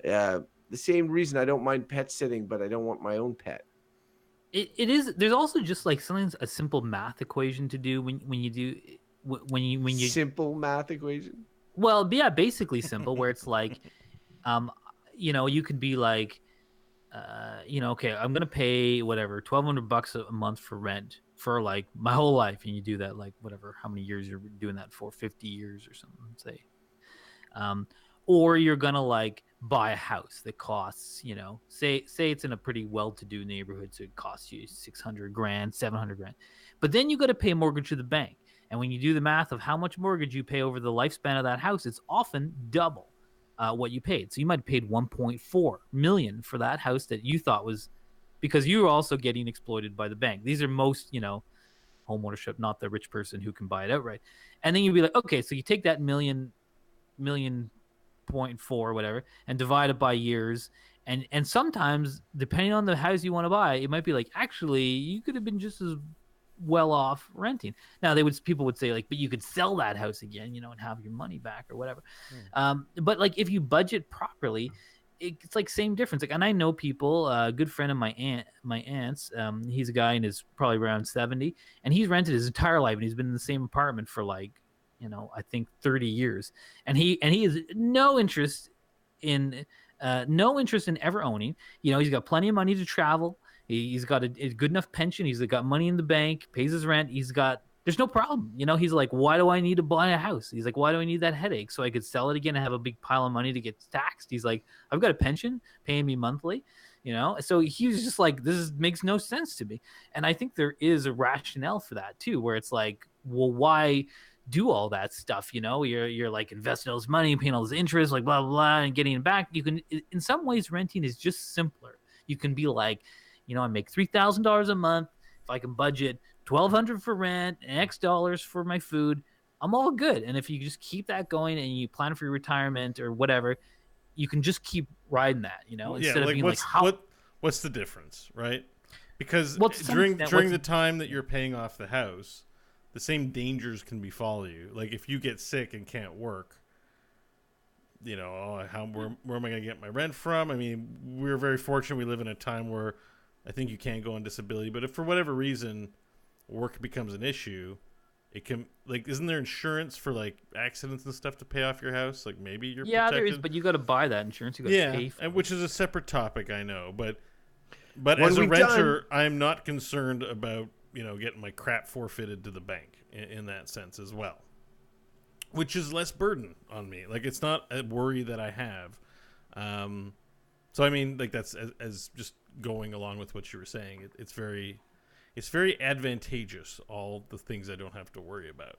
The same reason I don't mind pet sitting, but I don't want my own pet. It is. There's also just like something, a simple math equation to do when you do when you Simple math equation. well, yeah, basically simple, where it's like, um, you could be like, okay, I'm gonna pay whatever $1,200 a month for rent for like my whole life, and you do that like whatever, how many years you're doing that for, 50 years or something, say. um, or you're gonna like buy a house that costs, say it's in a pretty well-to-do neighborhood, so it costs you 600 grand, 700 grand, but then you got to pay a mortgage to the bank, and when you do the math of how much mortgage you pay over the lifespan of that house, it's often double what you paid. So you might have paid 1.4 million for that house that you thought was, because you were also getting exploited by the bank. These are most, home ownership, not the rich person who can buy it outright. And then you'd be like, okay, so you take that million point four, whatever, and divide it by years. And sometimes, depending on the house you want to buy, it might be like, actually, you could have been just as well off renting. Now people would say like, but you could sell that house again, and have your money back or whatever. But like if you budget properly, it's like same difference. Like, and I know people, a good friend of my aunt's, he's a guy and is probably around 70, and he's rented his entire life, and he's been in the same apartment for like, I think 30 years, and he has no interest in ever owning. He's got plenty of money to travel. He's got a good enough pension. He's got money in the bank, pays his rent. There's no problem. He's like, why do I need to buy a house? He's like, why do I need that headache? So I could sell it again and have a big pile of money to get taxed. He's like, I've got a pension paying me monthly, So he was just like, makes no sense to me. And I think there is a rationale for that too, where it's like, well, why do all that stuff? You're like investing all this money, paying all this interest, like blah, blah, blah, and getting it back. You can, in some ways, renting is just simpler. You can be like, I make $3,000 a month. If I can budget $1,200 for rent and X dollars for my food, I'm all good. And if you just keep that going and you plan for your retirement or whatever, you can just keep riding that, instead of being like, what's the difference, right? Because during the time that you're paying off the house, the same dangers can befall you. Like if you get sick and can't work, where am I going to get my rent from? I mean, we're very fortunate. We live in a time where I think you can't go on disability, but if for whatever reason work becomes an issue, it can, like, isn't there insurance for like accidents and stuff to pay off your house? Like maybe you're protected. There is, but you got to buy that insurance. You got to pay for it. Which is a separate topic, I know. But as a renter, I'm not concerned about getting my crap forfeited to the bank in that sense as well, which is less burden on me. Like it's not a worry that I have. So I mean, like that's as just going along with what you were saying. It's very advantageous, all the things I don't have to worry about.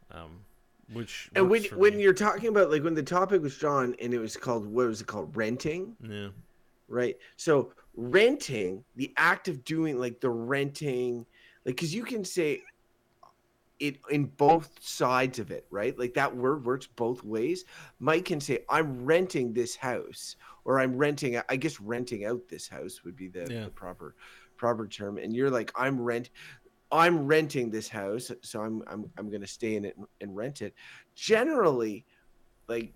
And when you're talking about, like, when the topic was drawn and it was called, what was it called? Renting. Yeah. Right. So renting, the act of doing like the renting, like, because you can say it in both sides of it, right? Like that word works both ways. Mike can say, I'm renting this house, or I'm renting, I guess renting out this house would be the proper term. And you're like, I'm renting this house, so I'm going to stay in it and rent it. Generally, like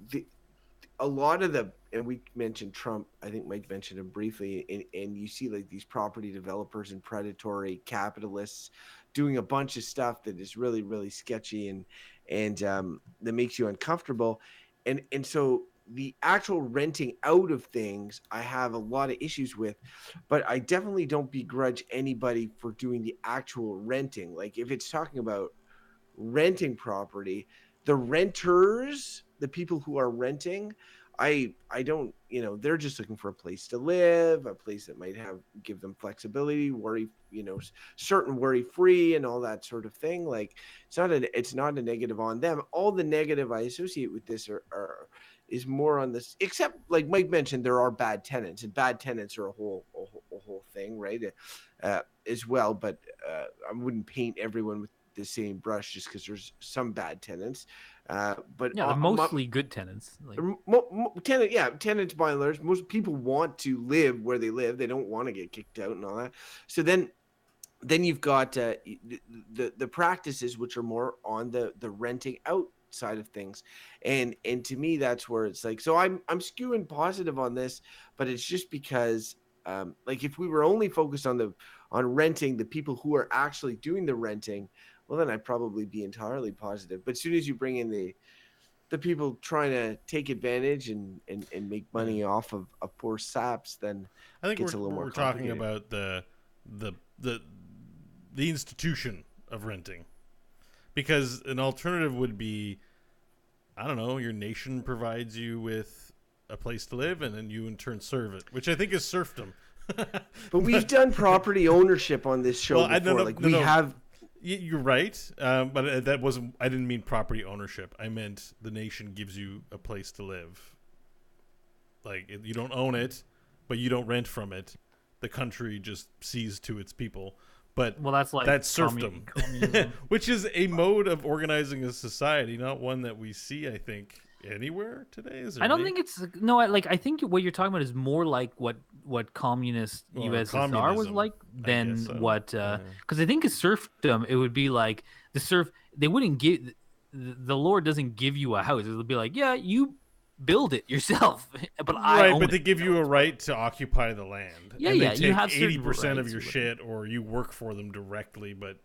a lot of and we mentioned Trump, I think Mike mentioned him briefly, and you see like these property developers and predatory capitalists doing a bunch of stuff that is really, really sketchy and that makes you uncomfortable, and so the actual renting out of things I have a lot of issues with, but I definitely don't begrudge anybody for doing the actual renting. Like if it's talking about renting property, the renters, the people who are renting, I don't, they're just looking for a place to live, a place that might give them flexibility, worry, certain worry free and all that sort of thing. Like it's not a negative on them. All the negative I associate with this is more on this, except like Mike mentioned, there are bad tenants, and bad tenants are a whole thing, right? As well, but I wouldn't paint everyone with the same brush just because there's some bad tenants. But Yeah, they're mostly good tenants. Like, tenants by and large, most people want to live where they live. They don't want to get kicked out and all that. So then you've got the practices which are more on the renting out side of things, and to me that's where it's like, so I'm skewing positive on this, but it's just because like if we were only focused on renting, the people who are actually doing the renting, well then I'd probably be entirely positive. But as soon as you bring in the people trying to take advantage and make money off of poor saps, then I think it gets a little more we're talking complicated. about the institution of renting, because an alternative would be, I don't know, your nation provides you with a place to live and then you in turn serve it, which I think is serfdom. But we've done property ownership on this show before. Have. You're right, but that wasn't. I didn't mean property ownership. I meant the nation gives you a place to live. Like you don't own it, but you don't rent from it. The country just sees to its people. But that's serfdom, which is a mode of organizing a society, not one that we see, I think, anywhere today. I don't think it's I think what you're talking about is more like what communist USSR was like than what because I think a serfdom, it would be like they wouldn't give, the Lord doesn't give you a house. It'll be like, yeah, you build it yourself, but they give you a right to occupy the land. Yeah, and yeah, they take you have 80% of your shit, or you work for them directly, but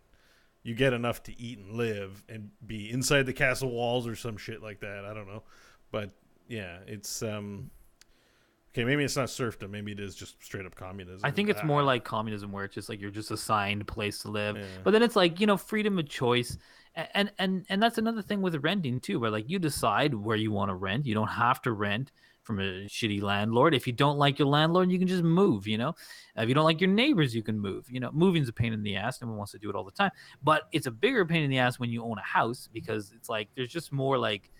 you get enough to eat and live and be inside the castle walls or some shit like that. I don't know, but yeah, it's okay. Maybe it's not serfdom. Maybe it is just straight up communism. I think it's more like communism, where it's just like you're just assigned a place to live, Yeah. but then it's like, freedom of choice. And that's another thing with renting too, where like you decide where you want to rent. You don't have to rent from a shitty landlord. If you don't like your landlord, you can just move. If you don't like your neighbors, you can move. Moving's a pain in the ass. No one wants to do it all the time, but it's a bigger pain in the ass when you own a house, because it's like there's just more like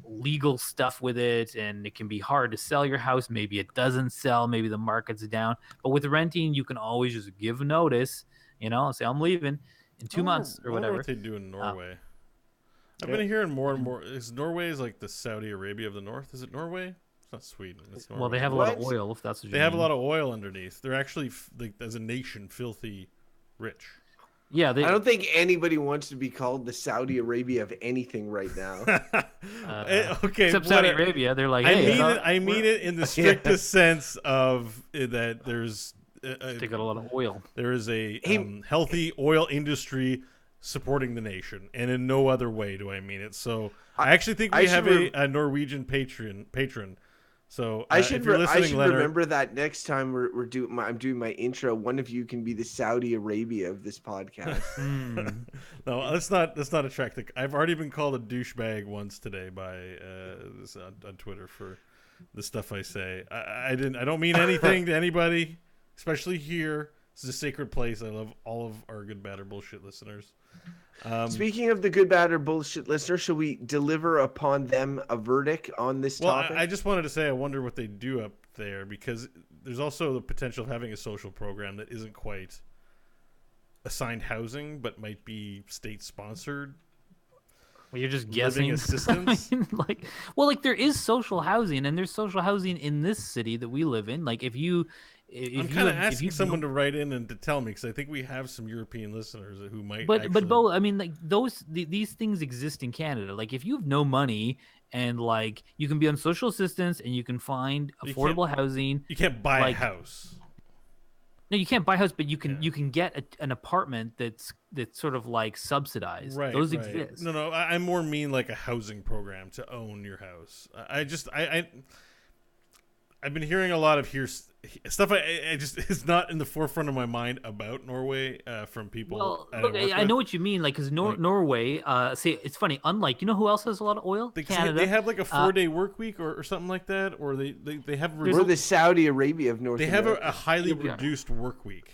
legal stuff with it, and it can be hard to sell your house. Maybe it doesn't sell. Maybe the market's down. But with renting, you can always just give notice. Say I'm leaving in 2 months or whatever. I wonder what they do in Norway. I've been hearing more and more. Norway is like the Saudi Arabia of the North. Is it Norway? It's not Sweden. It's Norway. Well, they have a lot of oil, if that's what you mean. They have a lot of oil underneath. They're actually, as a nation, filthy rich. Yeah, I don't think anybody wants to be called the Saudi Arabia of anything right now. Okay, except Saudi Arabia, they're like, hey, I mean it in the strictest sense of that. There's they got a lot of oil. There is a healthy oil industry supporting the nation, and in no other way do I mean it. So I actually think we have a Norwegian patron. So I should Leonard, remember that next time I'm doing my intro. One of you can be the Saudi Arabia of this podcast. No, let's not attract the. I've already been called a douchebag once today by on Twitter for the stuff I say. I don't mean anything to anybody, especially here. This is a sacred place. I love all of our good, bad, or bullshit listeners. Speaking of the good, bad, or bullshit listeners, shall we deliver upon them a verdict on this topic? I just wanted to say I wonder what they do up there, because there's also the potential of having a social program that isn't quite assigned housing, but might be state-sponsored. Well, you're just guessing. Assistance. I mean, there is social housing, and there's social housing in this city that we live in. Like, I'm kind of asking someone to write in and to tell me, because I think we have some European listeners who might. But Bo, I mean, like these things exist in Canada. Like, if you have no money and like you can be on social assistance and you can find affordable housing, you can't buy a house. No, you can't buy a house, but you can get an apartment that's sort of like subsidized. Right, Those right. exist. No, I more mean like a housing program to own your house. I've been hearing a lot of stuff. I just is not in the forefront of my mind about Norway from people. Well, that look, I work I with. know what you mean. Like, because Norway, see, it's funny. Unlike, who else has a lot of oil? Canada. They have like a 4-day work week or something like that, or they have. We're the Saudi Arabia of North They America. have a highly reduced work week.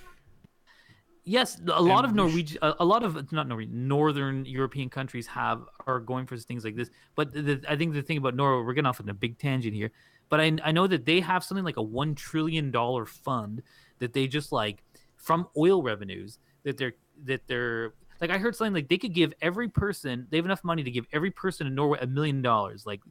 Yes, a lot of Norwegian, a lot of not Norwegian, Northern European countries are going for things like this. But I think the thing about Norway, we're getting off on a big tangent here. But I know that they have something like a $1 trillion fund that they just like from oil revenues that they're like, I heard something like they could give every person, they have enough money to give every person in Norway $1 million. Like,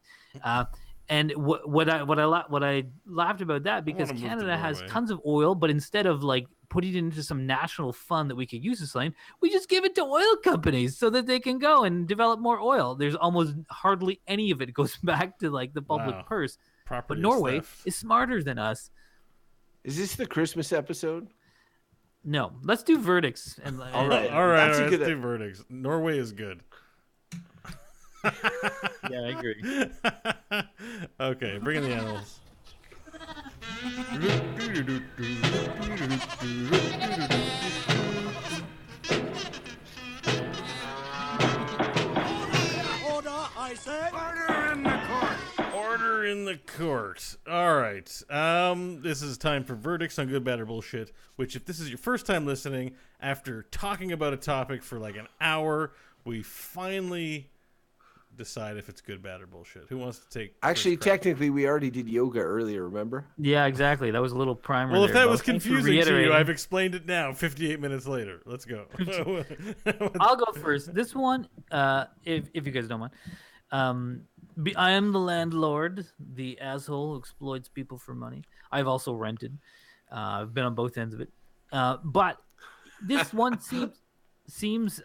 and what I laughed about that, because Canada has tons of oil, but instead of like putting it into some national fund that we could use this land, we just give it to oil companies so that they can go and develop more oil. There's almost hardly any of it goes back to like the public purse. Property but Norway theft. is smarter than us. Is this the Christmas episode? No, let's do verdicts. All right. Let's do verdicts. Norway is good. Yeah, I agree. Okay, bring in the animals. Order, I say. Order in the court. Order in the court. All right. This is time for verdicts on good, bad, or bullshit. Which, if this is your first time listening, after talking about a topic for like an hour, we finally decide if it's good, bad, or bullshit. Who wants to take? Actually, technically, we already did yoga earlier. Remember? Yeah, exactly. That was a little primer. Well, if there, that Bo. was Thanks for confusing to you, reiterating. I've explained it now. 58 minutes later. Let's go. I'll go first. This one, if you guys don't mind. I am the landlord, the asshole who exploits people for money. I've also rented. I've been on both ends of it. But this one seems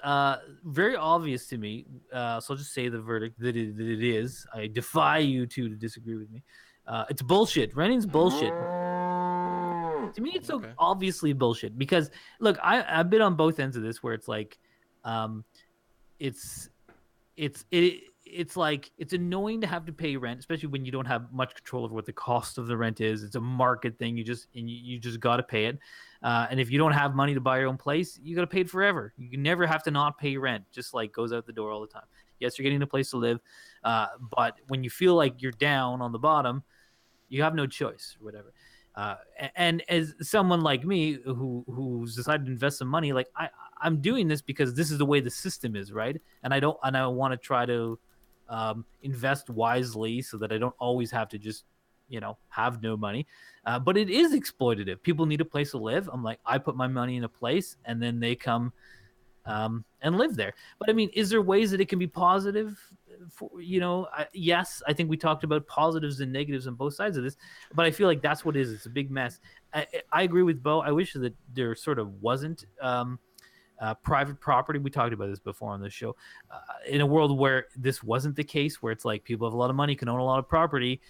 very obvious to me. So I'll just say the verdict that it is. I defy you two to disagree with me. It's bullshit. Renting's bullshit. To me, it's so obviously bullshit because, look, I've been on both ends of this where it's like, it's like it's annoying to have to pay rent, especially when you don't have much control over what the cost of the rent is. It's a market thing. You just got to pay it. And if you don't have money to buy your own place, you got to pay it forever. You can never have to not pay rent. Just like goes out the door all the time. Yes, you're getting a place to live, but when you feel like you're down on the bottom, you have no choice or whatever. And as someone like me who's decided to invest some money, like I'm doing this because this is the way the system is, right? And I want to try to invest wisely so that I don't always have to just, have no money. But it is exploitative. People need a place to live. I'm like, I put my money in a place and then they come and live there. But I mean, is there ways that it can be positive? Yes, I think we talked about positives and negatives on both sides of this, but I feel like that's what it is. It's a big mess. I agree with Bo. I wish that there sort of wasn't private property. We talked about this before on the show. In a world where this wasn't the case, where it's like people have a lot of money, can own a lot of property,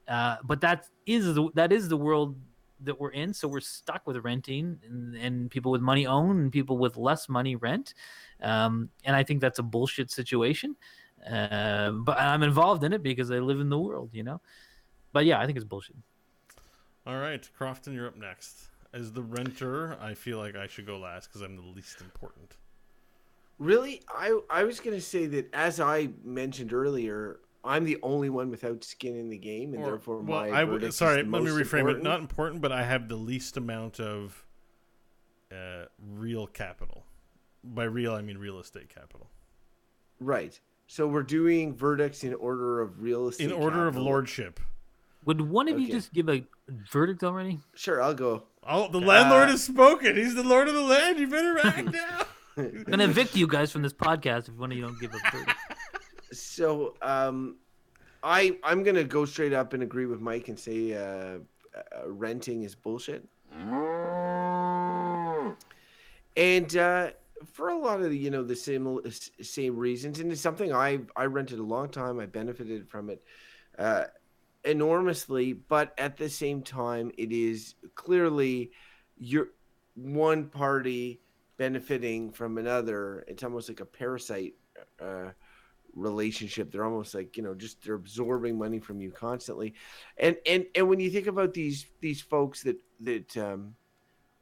but that is the world that we're in. So we're stuck with renting, and people with money own, and people with less money rent. And I think that's a bullshit situation. But I'm involved in it because I live in the world, But yeah, I think it's bullshit. All right, Crofton, you're up next. As the renter, I feel like I should go last because I'm the least important. Really? I was going to say that, as I mentioned earlier, I'm the only one without skin in the game, and therefore my verdict is the let me reframe important. it. Not important, but I have the least amount of real capital. By real, I mean real estate capital. Right. So we're doing verdicts in order of real estate. In order capital. of lordship. Would one of you just give a verdict already? Sure, I'll go. The landlord has spoken. He's the lord of the land. You better act now. I'm gonna evict you guys from this podcast if one of you don't give a verdict. So, I'm gonna go straight up and agree with Mike and say renting is bullshit. And for a lot of the same reasons, and it's something I rented a long time. I benefited from it enormously, but at the same time, it is clearly one party benefiting from another. It's almost like a parasite relationship. They're almost like, just they're absorbing money from you constantly. And when you think about these folks that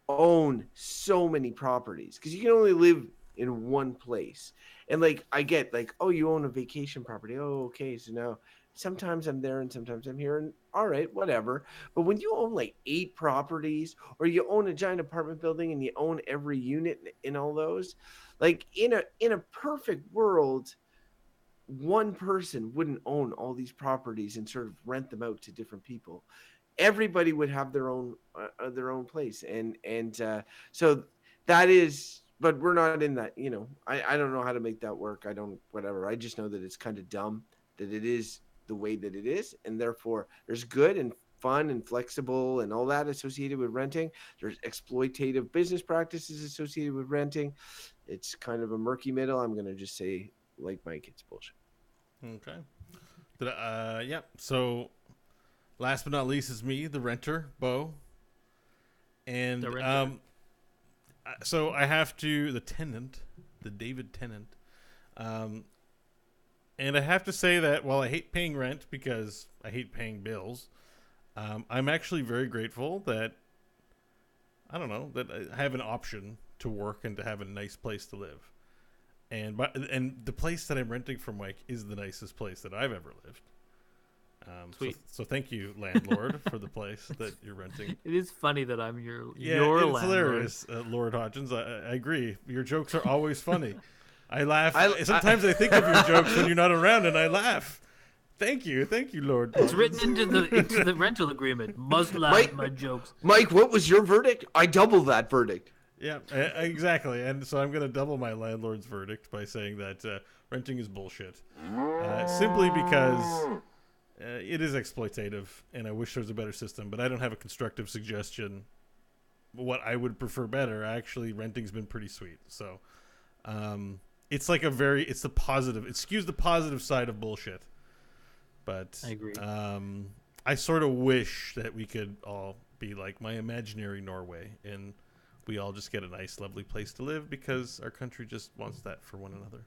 own so many properties, because you can only live in one place. And like, I get like, oh, you own a vacation property. Oh, okay. So now sometimes I'm there and sometimes I'm here, and all right, whatever. But when you own like 8 properties, or you own a giant apartment building and you own every unit in all those, like in a perfect world, one person wouldn't own all these properties and sort of rent them out to different people. Everybody would have their own place, and so that is. But we're not in that. I don't know how to make that work. I don't, whatever. I just know that it's kind of dumb that it is the way that it is, and therefore there's good and fun and flexible and all that associated with renting. There's exploitative business practices associated with renting. It's kind of a murky middle. I'm going to just say, like Mike, it's bullshit. Okay. Yeah. So, last but not least is me, the renter, Bo. And The renter. so I have to, the tenant, the David tenant, and I have to say that while I hate paying rent because I hate paying bills, I'm actually very grateful that, I don't know, that I have an option to work and to have a nice place to live. And the place that I'm renting from, Mike, is the nicest place that I've ever lived. Sweet. So thank you, landlord, for the place that you're renting. It is funny that I'm your Yeah, your it's landlord. hilarious, Lord Hodgins. I agree. Your jokes are always funny. I laugh. Sometimes I think of your jokes when you're not around, and I laugh. Thank you, Lord. It's Hodgins. written into the rental agreement. Must laugh at my jokes. Mike, what was your verdict? I double that verdict. Yeah, exactly. And so I'm going to double my landlord's verdict by saying that renting is bullshit. Simply because it is exploitative, and I wish there was a better system, but I don't have a constructive suggestion. What I would prefer better, actually, renting's been pretty sweet. So it's like it's the positive. It skews the positive side of bullshit. But I agree. I sort of wish that we could all be like my imaginary Norway, and we all just get a nice, lovely place to live because our country just wants that for one another.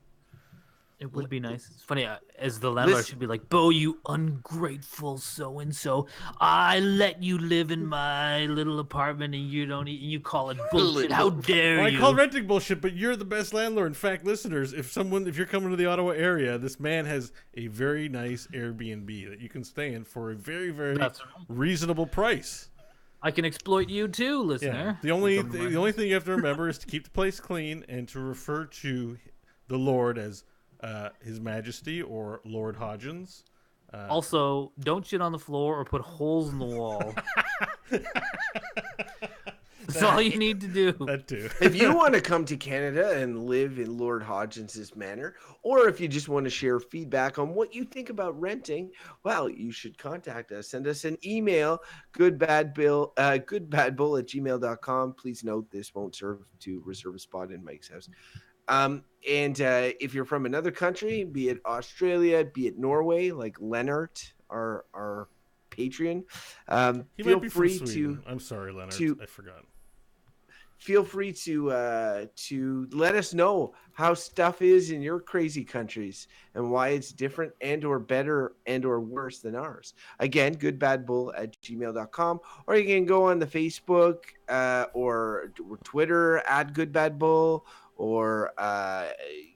It would be nice. It's funny, as the landlord Listen- should be like, Bo, you ungrateful so-and-so. I let you live in my little apartment and you don't eat, and you call it bullshit. How dare Well, I you? call renting bullshit, but you're the best landlord. In fact, listeners, if you're coming to the Ottawa area, this man has a very nice Airbnb that you can stay in for a very, very That's right. reasonable price. I can exploit you too, Yeah. listener. The only thing you have to remember is to keep the place clean and to refer to the Lord as His Majesty or Lord Hodgins. Also, don't shit on the floor or put holes in the wall. That's all you need to do. That too. If you want to come to Canada and live in Lord Hodgins' manor, or if you just want to share feedback on what you think about renting, well, you should contact us. Send us an email, goodbadbull at gmail.com. Please note this won't serve to reserve a spot in Mike's house. And if you're from another country, be it Australia, be it Norway, like Leonard, our Patreon, He feel might be free from to Sweden. I'm sorry, Leonard. I forgot. feel free to let us know how stuff is in your crazy countries and why it's different and or better and or worse than ours. Again, goodbadbull at gmail.com, or you can go on the Facebook or Twitter at goodbadbull, or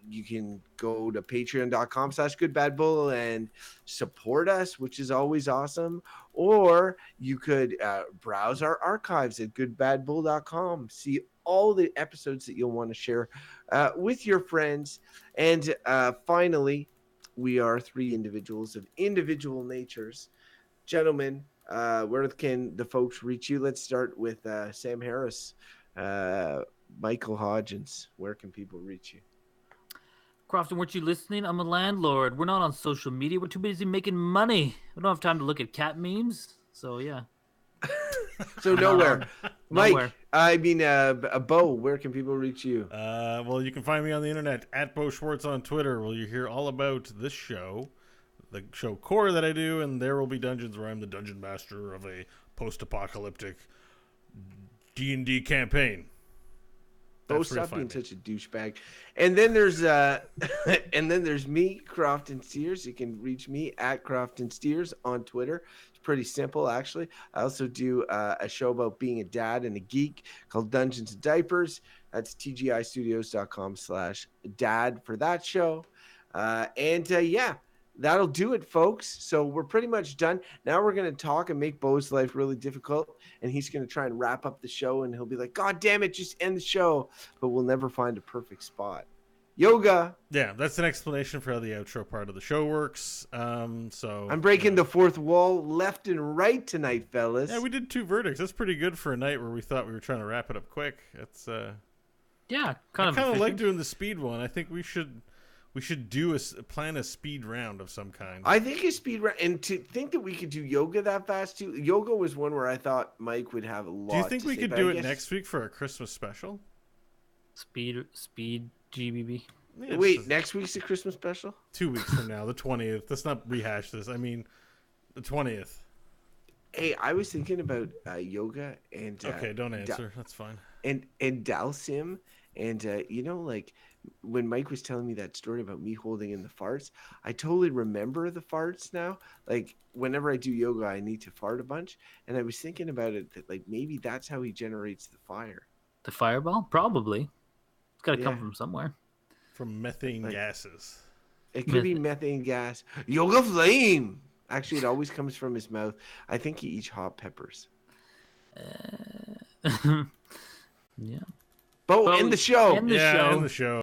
you can go to patreon.com/goodbadbull and support us, which is always awesome. Or you could browse our archives at goodbadbull.com, see all the episodes that you'll want to share with your friends. And finally, we are 3 individuals of individual natures. Gentlemen, where can the folks reach you? Let's start with Sam Harris. Michael Hodgins, where can people reach you? Crofton, weren't you listening? I'm a landlord. We're not on social media. We're too busy making money. We don't have time to look at cat memes. So, yeah. So nowhere. Mike, Nowhere. I mean, Bo, where can people reach you? Well, you can find me on the internet at Bo Schwartz on Twitter, where you hear all about this show, the show Core that I do, and There Will Be Dungeons, where I'm the dungeon master of a post-apocalyptic D&D campaign. Oh, That's real stop being funny. such a douchebag. And then there's and then there's me, Crofton Steers. You can reach me at Crofton Steers on Twitter. It's pretty simple, actually. I also do a show about being a dad and a geek called Dungeons and Diapers. That's tgistudios.com/dad for that show. Yeah, that'll do it, folks. So we're pretty much done. Now we're going to talk and make Bo's life really difficult. And he's going to try and wrap up the show. And he'll be like, God damn it, just end the show. But we'll never find a perfect spot. Yoga. Yeah, that's an explanation for how the outro part of the show works. So I'm breaking the fourth wall left and right tonight, fellas. Yeah, we did 2 verdicts. That's pretty good for a night where we thought we were trying to wrap it up quick. It's Yeah, I kind of like efficient. doing the speed one. I think we should do plan a speed round of some kind. I think a speed round, and to think that we could do yoga that fast too. Yoga was one where I thought Mike would have a lot. Do you think to we say, could but do I it guess- next week for our Christmas special? Speed GBB. Yeah, it's Wait, just next week's the Christmas special. 2 weeks from now, the 20th. Let's not rehash this. I mean, the 20th. Hey, I was thinking about yoga and Okay, don't answer. That's fine. and Dalsim, and like when Mike was telling me that story about me holding in the farts, I totally remember the farts now. Like whenever I do yoga, I need to fart a bunch, and I was thinking about it that like maybe that's how he generates the fire. The fireball? Probably. It's got to come Yeah. from somewhere. From methane Like- gases. It could be methane gas. Yoga flame. Actually, it always comes from his mouth. I think he eats hot peppers. Yeah. Bo, Well, end the show. end the Yeah, show. in the show.